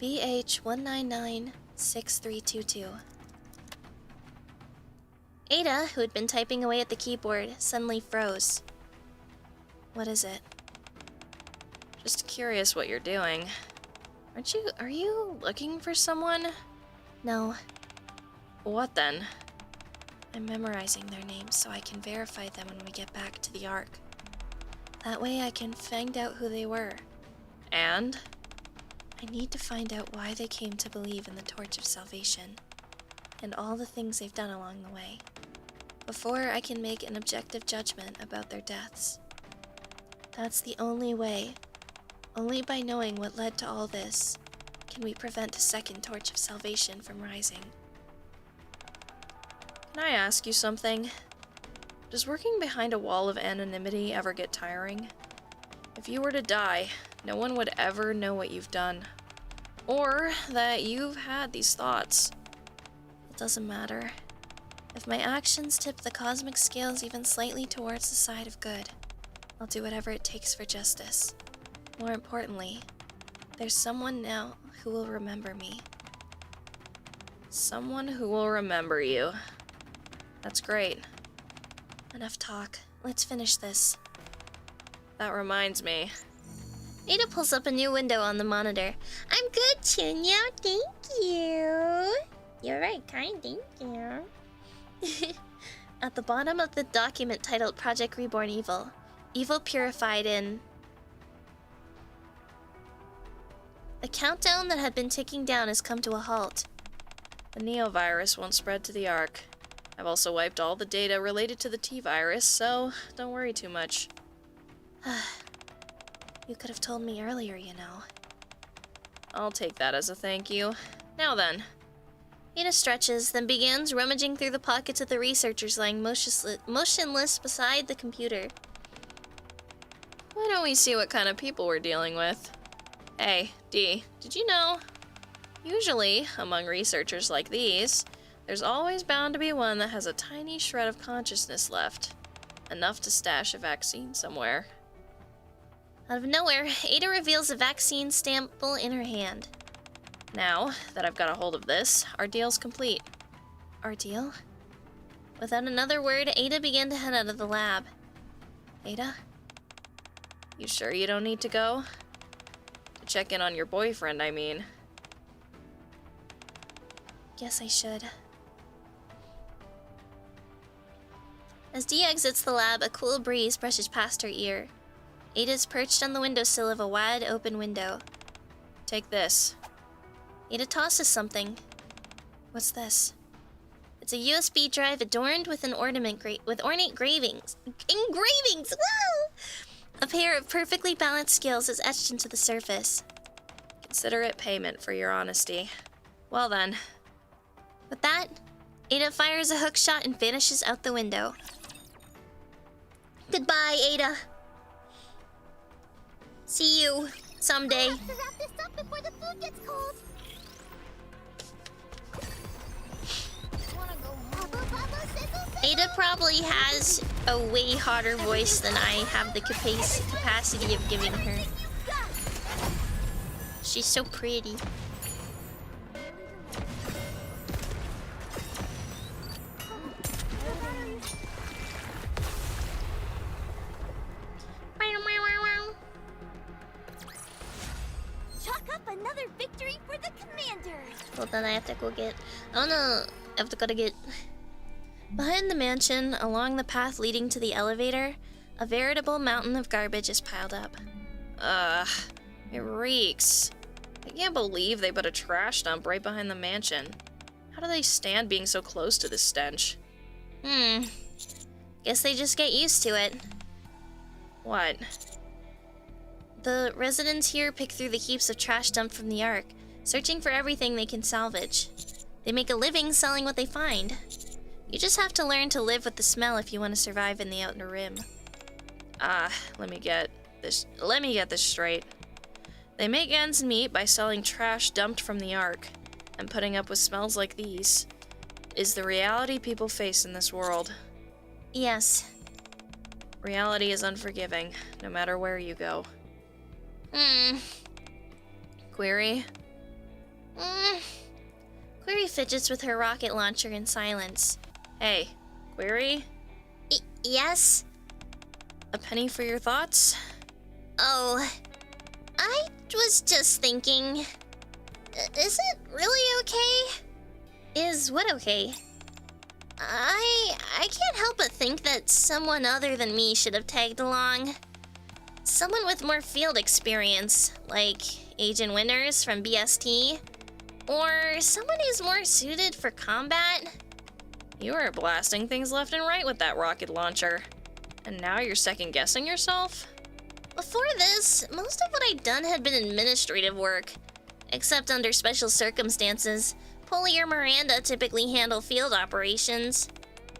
BH1996322. Ada, who had been typing away at the keyboard, suddenly froze. What is it? Just curious what you're doing. Are you looking for someone? No. What then? I'm memorizing their names so I can verify them when we get back to the Ark. That way I can find out who they were. And? I need to find out why they came to believe in the Torch of Salvation, and all the things they've done along the way, before I can make an objective judgment about their deaths. That's the only way. Only by knowing what led to all this can we prevent a second Torch of Salvation from rising. Can I ask you something? Does working behind a wall of anonymity ever get tiring? If you were to die, no one would ever know what you've done, or that you've had these thoughts. It doesn't matter. If my actions tip the cosmic scales even slightly towards the side of good, I'll do whatever it takes for justice. More importantly, there's someone now who will remember me. Someone who will remember you. That's great. Enough talk. Let's finish this. That reminds me. Ada pulls up a new window on the monitor. I'm good, Chunyao. Thank you. You're very kind. Thank you. At the bottom of the document titled Project Reborn Evil, Evil Purified in... The countdown that had been ticking down has come to a halt. The Neovirus won't spread to the Ark. I've also wiped all the data related to the T-Virus, so don't worry too much. You could have told me earlier, you know. I'll take that as a thank you. Now then. Ada stretches, then begins rummaging through the pockets of the researchers lying motionless beside the computer. Why don't we see what kind of people we're dealing with? Hey, Dee, did you know? Usually, among researchers like these, there's always bound to be one that has a tiny shred of consciousness left. Enough to stash a vaccine somewhere. Out of nowhere, Ada reveals a vaccine sample in her hand. Now that I've got a hold of this, our deal's complete. Our deal? Without another word, Ada began to head out of the lab. Ada? You sure you don't need to go? To check in on your boyfriend, I mean. Guess I should. As Dee exits the lab, a cool breeze brushes past her ear. Ada's perched on the windowsill of a wide open window. Take this. Ada tosses something. What's this? It's a USB drive adorned with an ornate engravings. Engravings! Woo! A pair of perfectly balanced scales is etched into the surface. Consider it payment for your honesty. Well then. With that, Ada fires a hook shot and vanishes out the window. Goodbye, Ada. See you someday. I have to wrap this up before the food gets cold. Wanna go Bubble, sizzle, sizzle? Ada probably has a way hotter voice than I have the capacity of giving her. She's so pretty. Chalk up another victory for the commander. Well, then I have to go get... Oh no, I have to go to get... Behind the mansion, along the path leading to the elevator, a veritable mountain of garbage is piled up. Ugh, it reeks. I can't believe they put a trash dump right behind the mansion. How do they stand being so close to this stench? Guess they just get used to it. What? The residents here pick through the heaps of trash dumped from the Ark, searching for everything they can salvage. They make a living selling what they find. You just have to learn to live with the smell if you want to survive in the Outer Rim. Let me get this straight. They make ends meet by selling trash dumped from the Ark, and putting up with smells like these is the reality people face in this world. Yes. Reality is unforgiving, no matter where you go. Query? Query fidgets with her rocket launcher in silence. Hey, Query? Yes? A penny for your thoughts? Oh, I was just thinking... Is it really okay? Is what okay? I can't help but think that someone other than me should have tagged along. Someone with more field experience, like Agent Winters from BST. Or someone who's more suited for combat. You were blasting things left and right with that rocket launcher. And now you're second-guessing yourself? Before this, most of what I'd done had been administrative work. Except under special circumstances, Polly or Miranda typically handle field operations.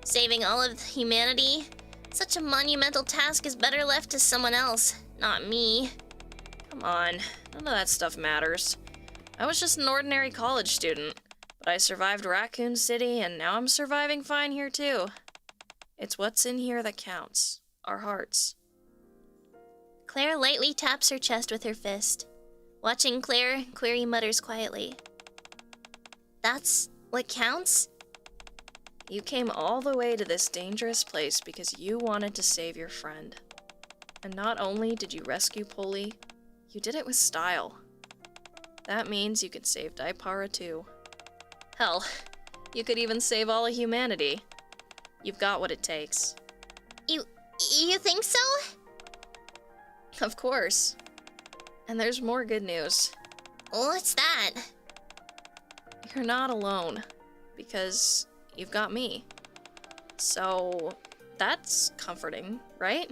Saving all of humanity, such a monumental task is better left to someone else, not me. Come on, none of that stuff matters. I was just an ordinary college student, but I survived Raccoon City, and now I'm surviving fine here too. It's what's in here that counts. Our hearts. Claire lightly taps her chest with her fist. Watching Claire, Query mutters quietly. That's what counts? You came all the way to this dangerous place because you wanted to save your friend. And not only did you rescue Polly, you did it with style. That means you could save Daipara too. Hell, you could even save all of humanity. You've got what it takes. You think so? Of course. And there's more good news. What's that? You're not alone, because you've got me. So, that's comforting, right?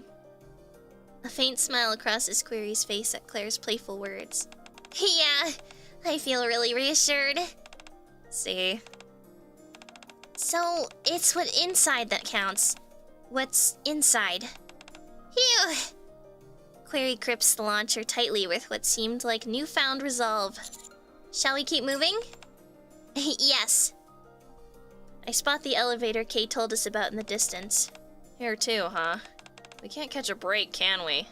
A faint smile crosses Query's face at Claire's playful words. Yeah, I feel really reassured. See? So, it's what inside that counts. What's inside. Phew! Query grips the launcher tightly with what seemed like newfound resolve. Shall we keep moving? Yes. I spot the elevator Kay told us about in the distance. Here too, huh? We can't catch a break, can we?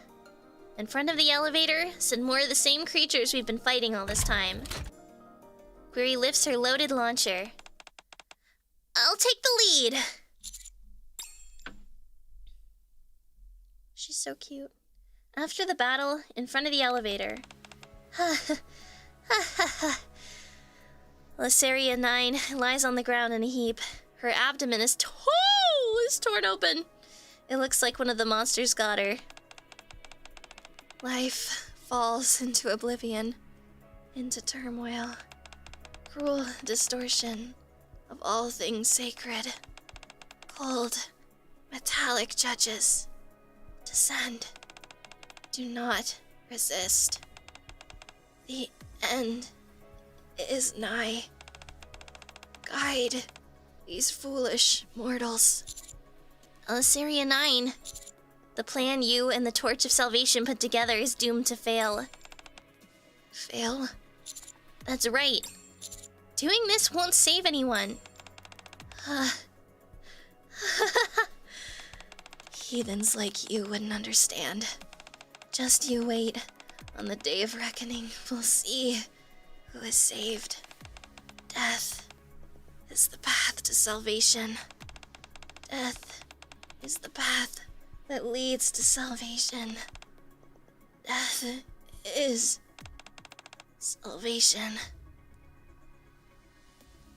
In front of the elevator stood more of the same creatures we've been fighting all this time. Query lifts her loaded launcher. I'll take the lead. She's so cute. After the battle, in front of the elevator. Lysaria 9 lies on the ground in a heap. Her abdomen is torn open. It looks like one of the monsters got her. Life falls into oblivion, into turmoil. Cruel distortion of all things sacred. Cold, metallic judges. Descend. Do not resist. The end is nigh. Guide these foolish mortals. Assyria 9. The plan you and the Torch of Salvation put together is doomed to fail. Fail? That's right. Doing this won't save anyone. Heathens like you wouldn't understand. Just you wait. On the day of reckoning, we'll see who is saved. Death is the path to salvation. Death is the path that leads to salvation. Death is salvation.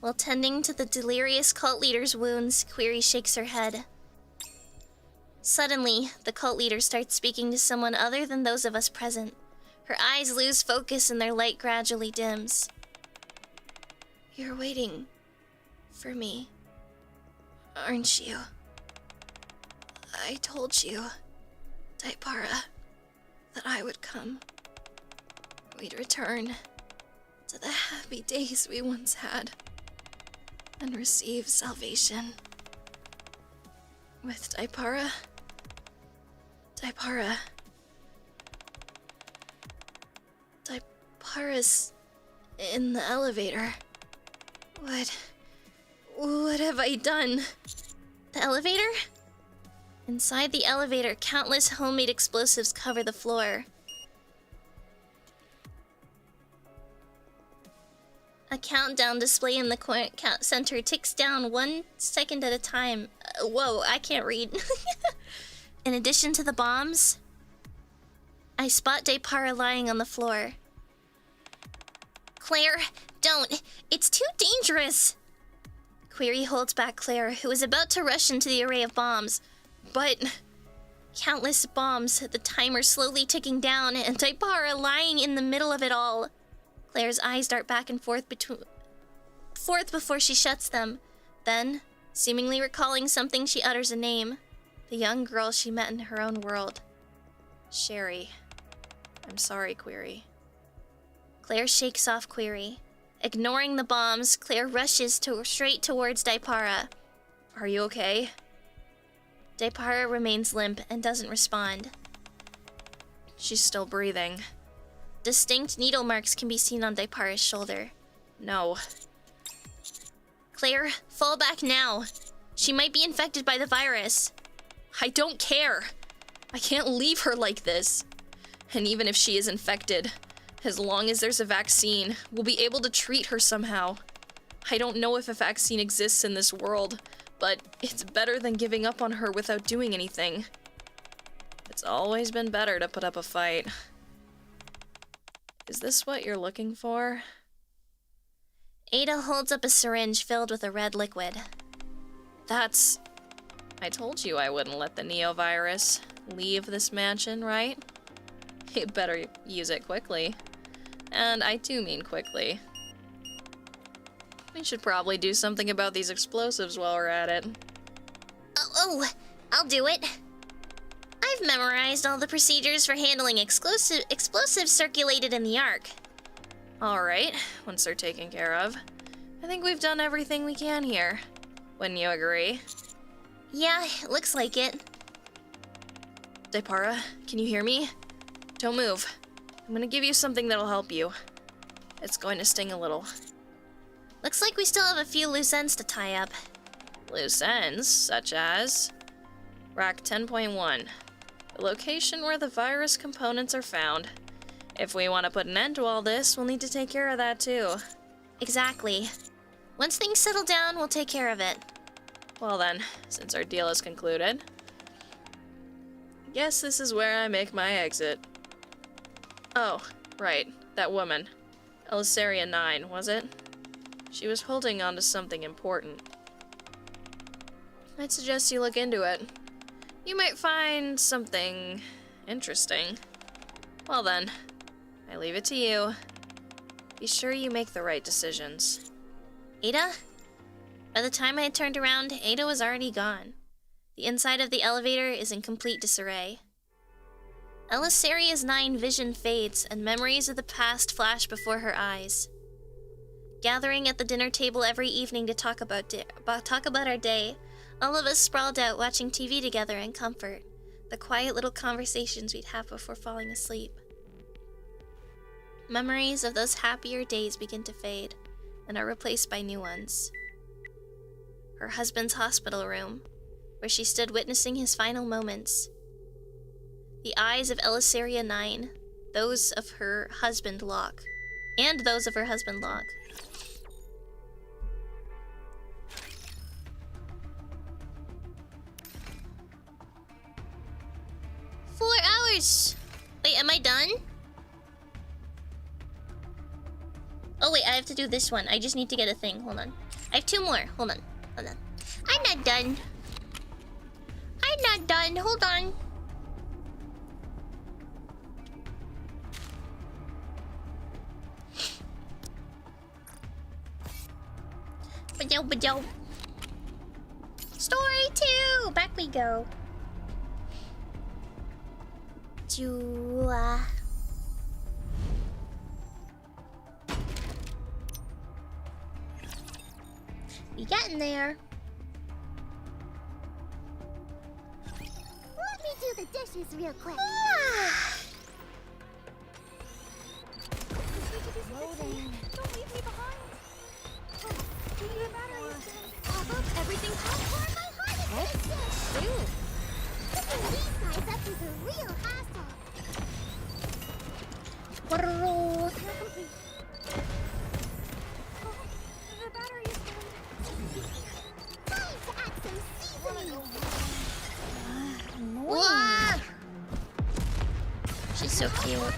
While tending to the delirious cult leader's wounds, Query shakes her head. Suddenly, the cult leader starts speaking to someone other than those of us present. Her eyes lose focus and their light gradually dims. You're waiting for me, aren't you? I told you, Daipara, that I would come. We'd return to the happy days we once had and receive salvation. With Daipara. Daipara's in the elevator. What have I done? The elevator? Inside the elevator, countless homemade explosives cover the floor. A countdown display in the center ticks down 1 second at a time. Whoa, I can't read. In addition to the bombs, I spot Daipara lying on the floor. Claire, don't. It's too dangerous. Query holds back Claire, who is about to rush into the array of bombs. But countless bombs, the timer slowly ticking down, and Daipara lying in the middle of it all. Claire's eyes dart back and forth before she shuts them. Then, seemingly recalling something, she utters a name. The young girl she met in her own world. Sherry. I'm sorry, Query. Claire shakes off Query. Ignoring the bombs, Claire rushes straight towards Daipara. Are you okay? Daipara remains limp and doesn't respond. She's still breathing. Distinct needle marks can be seen on Daipara's shoulder. No. Claire, fall back now. She might be infected by the virus. I don't care. I can't leave her like this. And even if she is infected, as long as there's a vaccine, we'll be able to treat her somehow. I don't know if a vaccine exists in this world, but it's better than giving up on her without doing anything. It's always been better to put up a fight. Is this what you're looking for? Ada holds up a syringe filled with a red liquid. That's... I told you I wouldn't let the neovirus leave this mansion, right? You better use it quickly. And I do mean quickly. We should probably do something about these explosives while we're at it. Oh, I'll do it. I've memorized all the procedures for handling explosives circulated in the Ark. Alright, once they're taken care of, I think we've done everything we can here. Wouldn't you agree? Yeah, looks like it. Daipara, can you hear me? Don't move. I'm gonna give you something that'll help you. It's going to sting a little. Looks like we still have a few loose ends to tie up. Loose ends, such as... Rack 10.1. The location where the virus components are found. If we want to put an end to all this, we'll need to take care of that too. Exactly. Once things settle down, we'll take care of it. Well then, since our deal is concluded, guess this is where I make my exit. Oh, right, that woman. Elisaria 9, was it? She was holding on to something important. I'd suggest you look into it. You might find something interesting. Well then, I leave it to you. Be sure you make the right decisions. Ada? By the time I had turned around, Ada was already gone. The inside of the elevator is in complete disarray. Elisaria's 9 vision fades, and memories of the past flash before her eyes. Gathering at the dinner table every evening to talk about our day, all of us sprawled out watching TV together in comfort, the quiet little conversations we'd have before falling asleep. Memories of those happier days begin to fade, and are replaced by new ones. Her husband's hospital room, where she stood witnessing his final moments. The eyes of Elysaria 9, those of her husband Locke, and those of her husband Locke. Wait, am I done? Oh wait, I have to do this one. I just need to get a thing. Hold on. I have 2 more. Hold on. Hold on. I'm not done. I'm not done. Hold on. Ba-do. Story 2! Back we go. Jula. We getting there. Let me do the dishes real quick. Loading. Don't leave me behind. The batteries. Everything's hot. My heart is racing. Picking these guys up is a real hassle. Complete. The battery is dead. Time to add some seasoning. Whoa! She's so cute.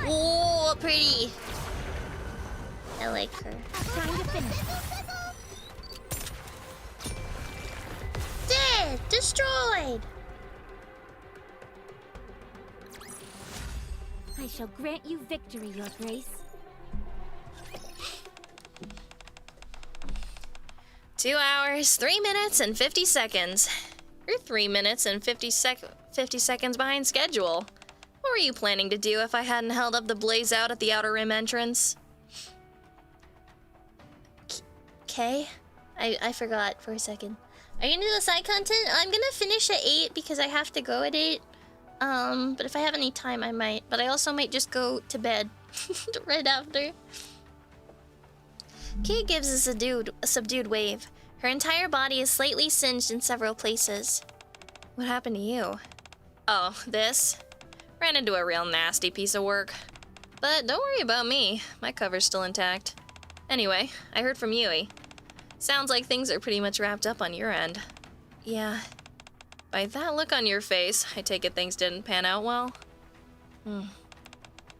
Oh, pretty. I like her. Time to finish. Dead! Destroyed! I shall grant you victory, Your Grace. 2 hours, 3 minutes, and 50 seconds. You're 3 minutes and 50 seconds behind schedule. What were you planning to do if I hadn't held up the blaze out at the Outer Rim entrance? Okay. I forgot for a second. Are you gonna do the side content? I'm gonna finish at 8 because I have to go at 8. But if I have any time, I might. But I also might just go to bed right after. Kay gives a subdued wave. Her entire body is slightly singed in several places. What happened to you? Oh, this? Ran into a real nasty piece of work. But don't worry about me. My cover's still intact. Anyway, I heard from Yui. Sounds like things are pretty much wrapped up on your end. Yeah. By that look on your face, I take it things didn't pan out well?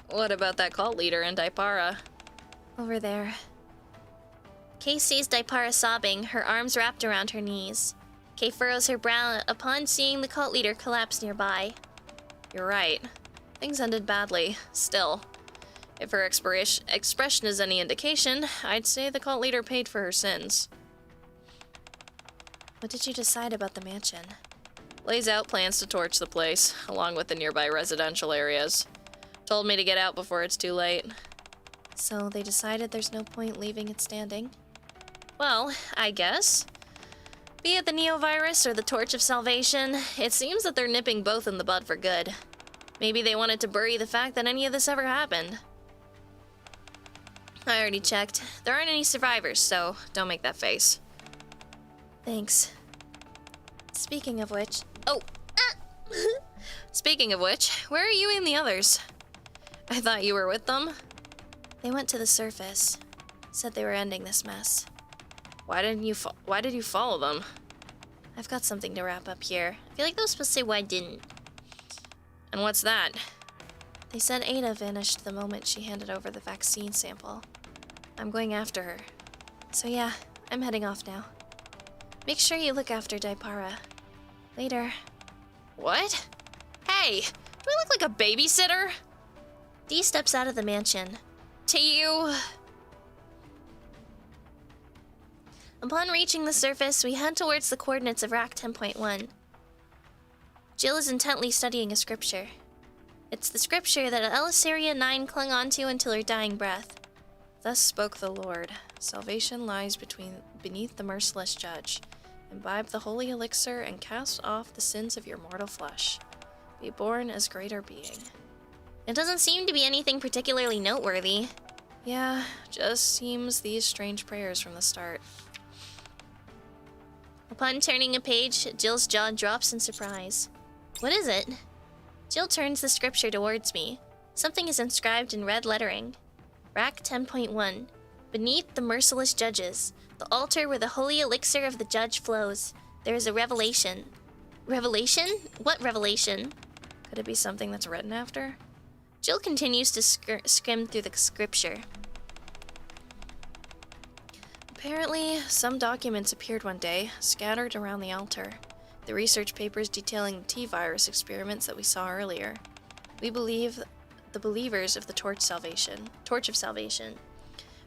What about that cult leader in Daipara? Over there. Kay sees Daipara sobbing, her arms wrapped around her knees. Kay furrows her brow upon seeing the cult leader collapse nearby. You're right. Things ended badly. Still, if her expression is any indication, I'd say the cult leader paid for her sins. What did you decide about the mansion? Lays out plans to torch the place, along with the nearby residential areas. Told me to get out before it's too late. So they decided there's no point leaving it standing? Well, I guess. Be it the Neovirus or the Torch of Salvation, it seems that they're nipping both in the bud for good. Maybe they wanted to bury the fact that any of this ever happened. I already checked. There aren't any survivors, so don't make that face. Thanks. Speaking of which... Oh! Speaking of which, where are you and the others? I thought you were with them. They went to the surface. Said they were ending this mess. Why did you follow them? I've got something to wrap up here. I feel like they were supposed to say why I didn't. And what's that? They said Ada vanished the moment she handed over the vaccine sample. I'm going after her. So yeah, I'm heading off now. Make sure you look after Daipara. Later. What? Hey, do I look like a babysitter? Dee steps out of the mansion. To you. Upon reaching the surface, we head towards the coordinates of Rack 10.1. Jill is intently studying a scripture. It's the scripture that Elysaria 9 clung onto until her dying breath. Thus spoke the Lord. Salvation lies beneath the merciless judge. Imbibe the holy elixir and cast off the sins of your mortal flesh. Be born as greater being. It doesn't seem to be anything particularly noteworthy. Yeah, just seems these strange prayers from the start. Upon turning a page, Jill's jaw drops in surprise. What is it? Jill turns the scripture towards me. Something is inscribed in red lettering. Rack 10.1. Beneath the merciless judges, the altar where the holy elixir of the judge flows, there is a revelation. Revelation? What revelation? Could it be something that's written after? Jill continues to skim through the scripture. Apparently, some documents appeared one day, scattered around the altar. The research papers detailing the T-virus experiments that we saw earlier. We believe the believers of the Torch of Salvation.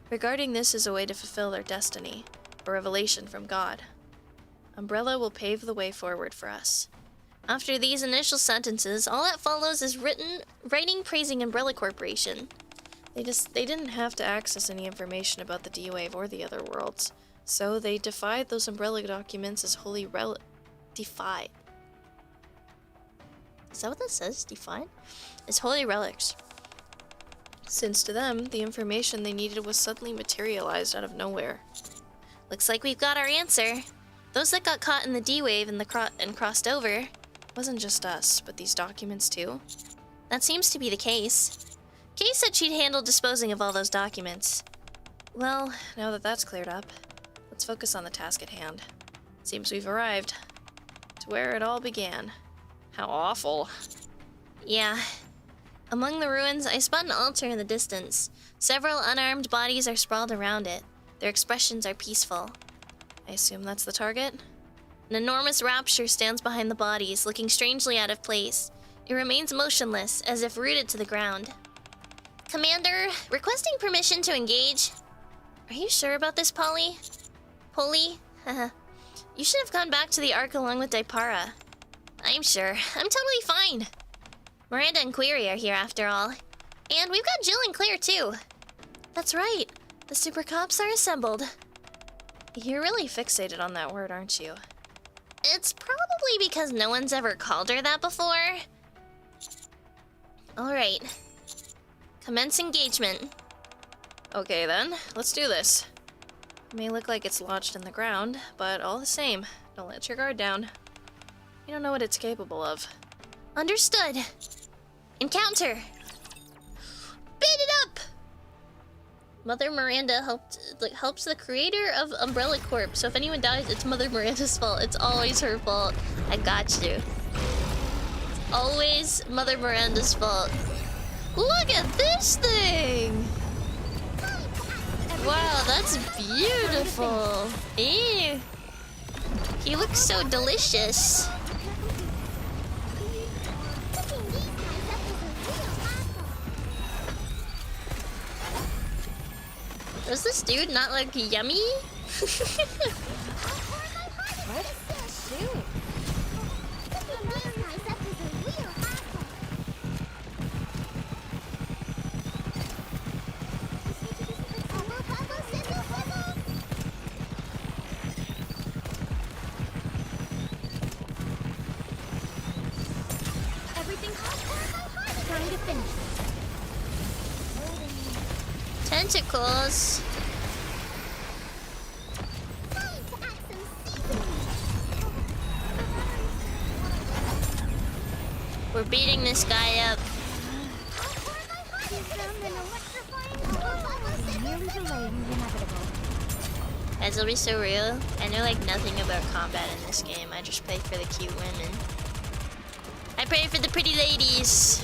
Regarding this as a way to fulfill their destiny, a revelation from God. Umbrella will pave the way forward for us. After these initial sentences, all that follows is writing praising Umbrella Corporation. They didn't have to access any information about the D-Wave or the other worlds, so they defied those Umbrella documents as defied. Is that what that says? Defied? As holy relics. Since to them, the information they needed was suddenly materialized out of nowhere. Looks like we've got our answer. Those that got caught in the D-Wave and crossed over. It wasn't just us, but these documents too. That seems to be the case. Kay said she'd handle disposing of all those documents. Well, now that that's cleared up, let's focus on the task at hand. Seems we've arrived to where it all began. How awful. Yeah. Among the ruins, I spot an altar in the distance. Several unarmed bodies are sprawled around it. Their expressions are peaceful. I assume that's the target? An enormous rapture stands behind the bodies, looking strangely out of place. It remains motionless, as if rooted to the ground. Commander, requesting permission to engage. Are you sure about this, Polly? Polly? Haha. You should have gone back to the Ark along with Daipara. I'm sure. I'm totally fine. Miranda and Query are here after all. And we've got Jill and Claire too. That's right. The super cops are assembled. You're really fixated on that word, aren't you? It's probably because no one's ever called her that before. Alright. Commence engagement. Okay then, let's do this. It may look like it's lodged in the ground, but all the same, don't let your guard down. You don't know what it's capable of. Understood. Encounter. Beat it up! Mother Miranda helps the creator of Umbrella Corp. So if anyone dies, it's Mother Miranda's fault. It's always her fault. I got you. It's always Mother Miranda's fault. Look at this thing! Wow, that's beautiful. Ew. He looks so delicious. Does this dude not look yummy? Tentacles. We're beating this guy up. Guys, it'll be so real. I know like nothing about combat in this game. I just play for the cute women. I pray for the pretty ladies.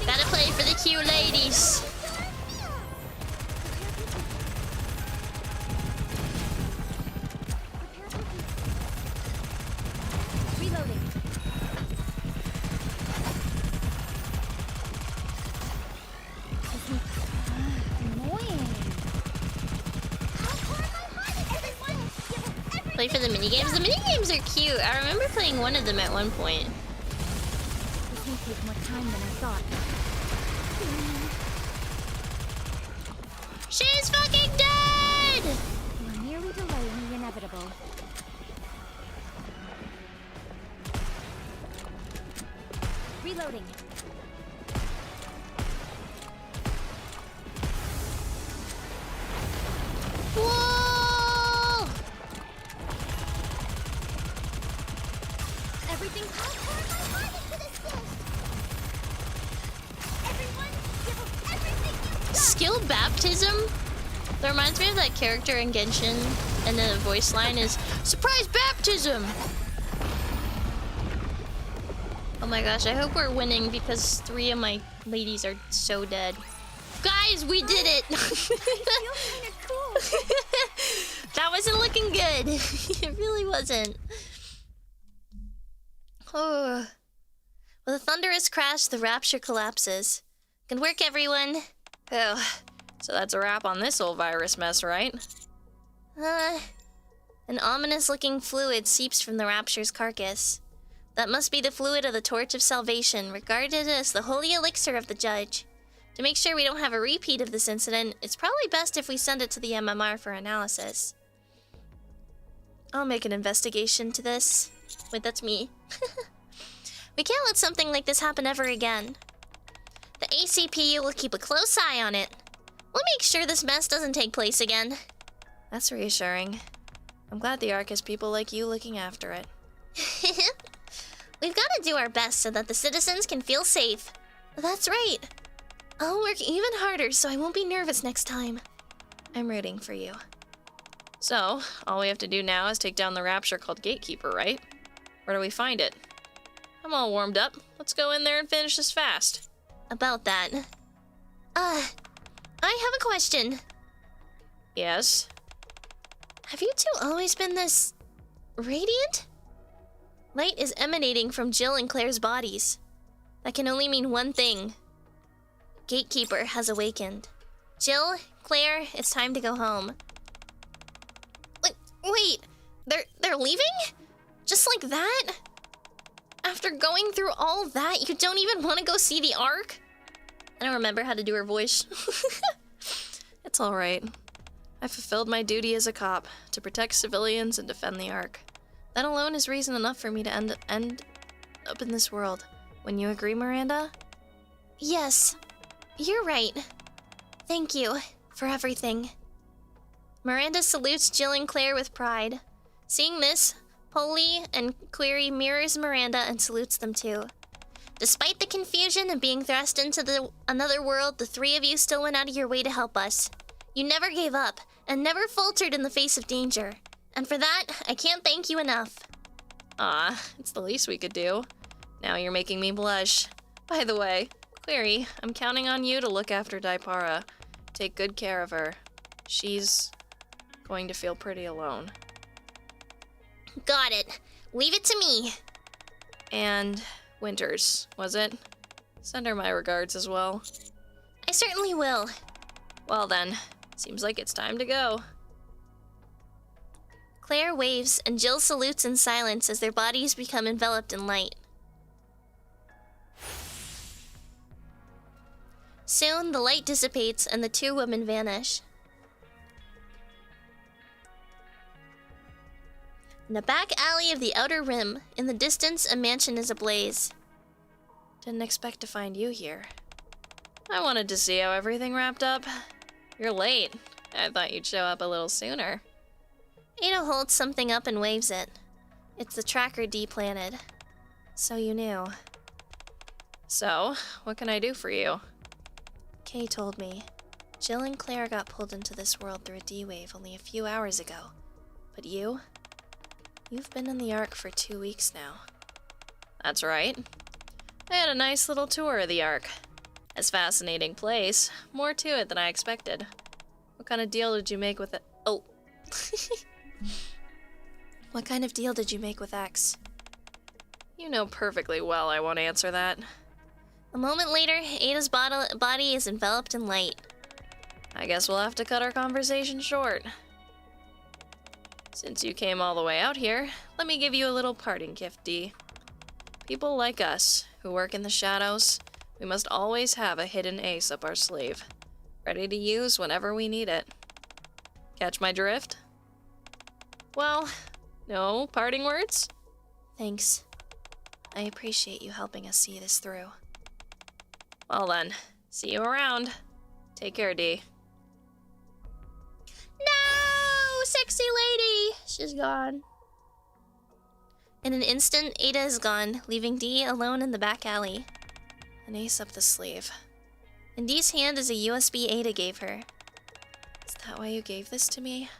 Gotta play for the cute ladies. Reloading. Annoying. Play for the minigames. The minigames are cute. I remember playing one of them at one point. This may take more time than I thought. She's fucking dead! You are merely delaying the inevitable. Reloading. Reloading. Whoa! Everything pour my heart into this dish. Everyone, give up everything you've got. Skilled baptism? That reminds me of that character in Genshin, and the voice line is, "Surprise baptism!" Oh my gosh, I hope we're winning because 3 of my ladies are so dead. Guys, we did it! I feel kind of cool. That wasn't looking good. It really wasn't. Oh. With a thunderous crash, the rapture collapses. Good work, everyone. Oh, so that's a wrap on this old virus mess, right? An ominous-looking fluid seeps from the rapture's carcass. That must be the fluid of the Torch of Salvation, regarded as the holy elixir of the Judge. To make sure we don't have a repeat of this incident, it's probably best if we send it to the MMR for analysis. I'll make an investigation to this. Wait, that's me. We can't let something like this happen ever again. The ACPU will keep a close eye on it. We'll make sure this mess doesn't take place again. That's reassuring. I'm glad the Ark has people like you looking after it. We've got to do our best so that the citizens can feel safe. That's right. I'll work even harder so I won't be nervous next time. I'm rooting for you. So, all we have to do now is take down the rapture called Gatekeeper, right? Where do we find it? I'm all warmed up. Let's go in there and finish this fast. About that. I have a question. Yes? Have you two always been this radiant? Light is emanating from Jill and Claire's bodies. That can only mean one thing. Gatekeeper has awakened. Jill, Claire, it's time to go home. Wait, they're leaving? Just like that? After going through all that, you don't even want to go see the Ark? I don't remember how to do her voice. It's all right. I fulfilled my duty as a cop, to protect civilians and defend the Ark. That alone is reason enough for me to end up in this world. Wouldn't you agree, Miranda? Yes, you're right. Thank you for everything. Miranda salutes Jill and Claire with pride. Seeing this, Polly and Query mirrors Miranda and salutes them too. Despite the confusion and being thrust into another world, the 3 of you still went out of your way to help us. You never gave up and never faltered in the face of danger. And for that, I can't thank you enough. Ah, it's the least we could do. Now you're making me blush. By the way, Query, I'm counting on you to look after Daipara. Take good care of her. She's going to feel pretty alone. Got it. Leave it to me. And Winters, was it? Send her my regards as well. I certainly will. Well then, seems like it's time to go. Claire waves and Jill salutes in silence as their bodies become enveloped in light. Soon, the light dissipates and the 2 women vanish. In the back alley of the Outer Rim, in the distance, a mansion is ablaze. Didn't expect to find you here. I wanted to see how everything wrapped up. You're late. I thought you'd show up a little sooner. Ada holds something up and waves it. It's the tracker deplanted. So you knew. So, what can I do for you? Kay told me. Jill and Claire got pulled into this world through a D-wave only a few hours ago. But you? You've been in the Ark for 2 weeks now. That's right. I had a nice little tour of the Ark. It's a fascinating place. More to it than I expected. What kind of deal did you make with it? Oh. What kind of deal did you make with X? You know perfectly well I won't answer that. A moment later, Ada's body is enveloped in light. I guess we'll have to cut our conversation short. Since you came all the way out here, let me give you a little parting gift, Dee. People like us, who work in the shadows, we must always have a hidden ace up our sleeve, ready to use whenever we need it. Catch my drift? Well, no parting words? Thanks. I appreciate you helping us see this through. Well then, see you around. Take care, Dee. No! Sexy lady! She's gone. In an instant, Ada is gone, leaving Dee alone in the back alley. An ace up the sleeve. In Dee's hand is a USB Ada gave her. Is that why you gave this to me?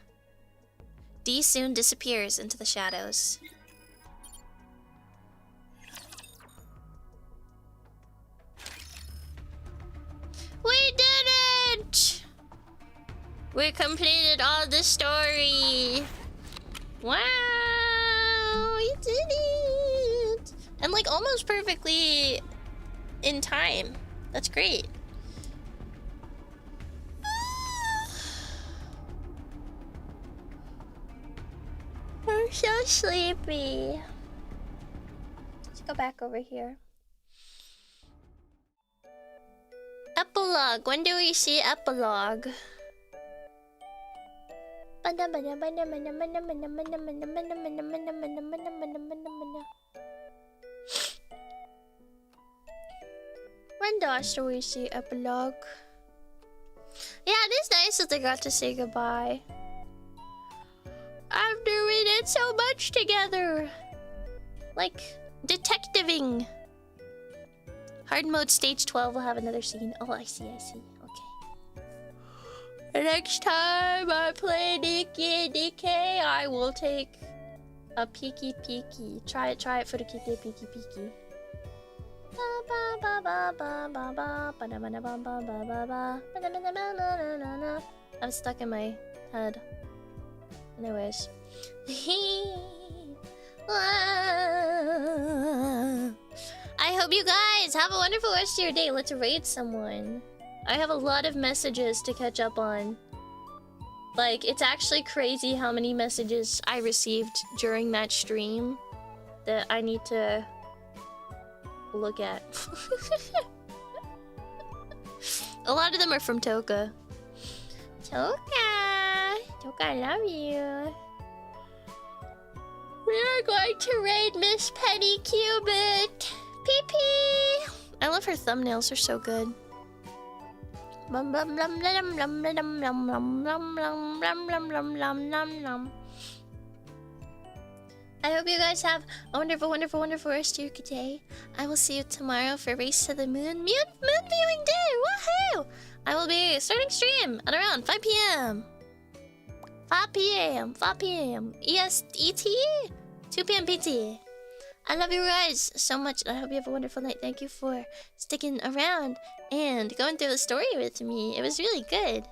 Dee soon disappears into the shadows. We did it! We completed all the story. Wow, you did it! And like almost perfectly in time. That's great. I'm so sleepy. Let's go back over here. Epilogue. When do we see epilogue? When do we see epilogue? Yeah, it is nice that they got to say goodbye. After we did so much together. Like, detectiving. Hard mode stage 12 will have another scene. Oh, I see. Okay. The next time I play NIKKE, I will take a peeky. Try it for the peeky. I'm stuck in my head. Anyways. I hope you guys have a wonderful rest of your day. Let's raid someone. I have a lot of messages to catch up on. Like, it's actually crazy how many messages I received during that stream that I need to look at. A lot of them are from Toka. Toka, I love you. We are going to raid Miss Penny Cubit. PP. I love her thumbnails, they're so good. I hope you guys have a wonderful rest of your day. I will see you tomorrow for Race to the Moon. Moon viewing day! Woohoo! I will be starting stream at around 5 p.m. 5 p.m. EST? 2 p.m. PT. I love you guys so much. I hope you have a wonderful night. Thank you for sticking around and going through the story with me. It was really good.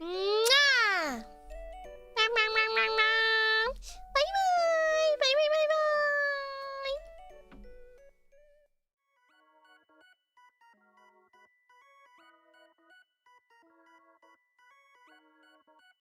Mwah!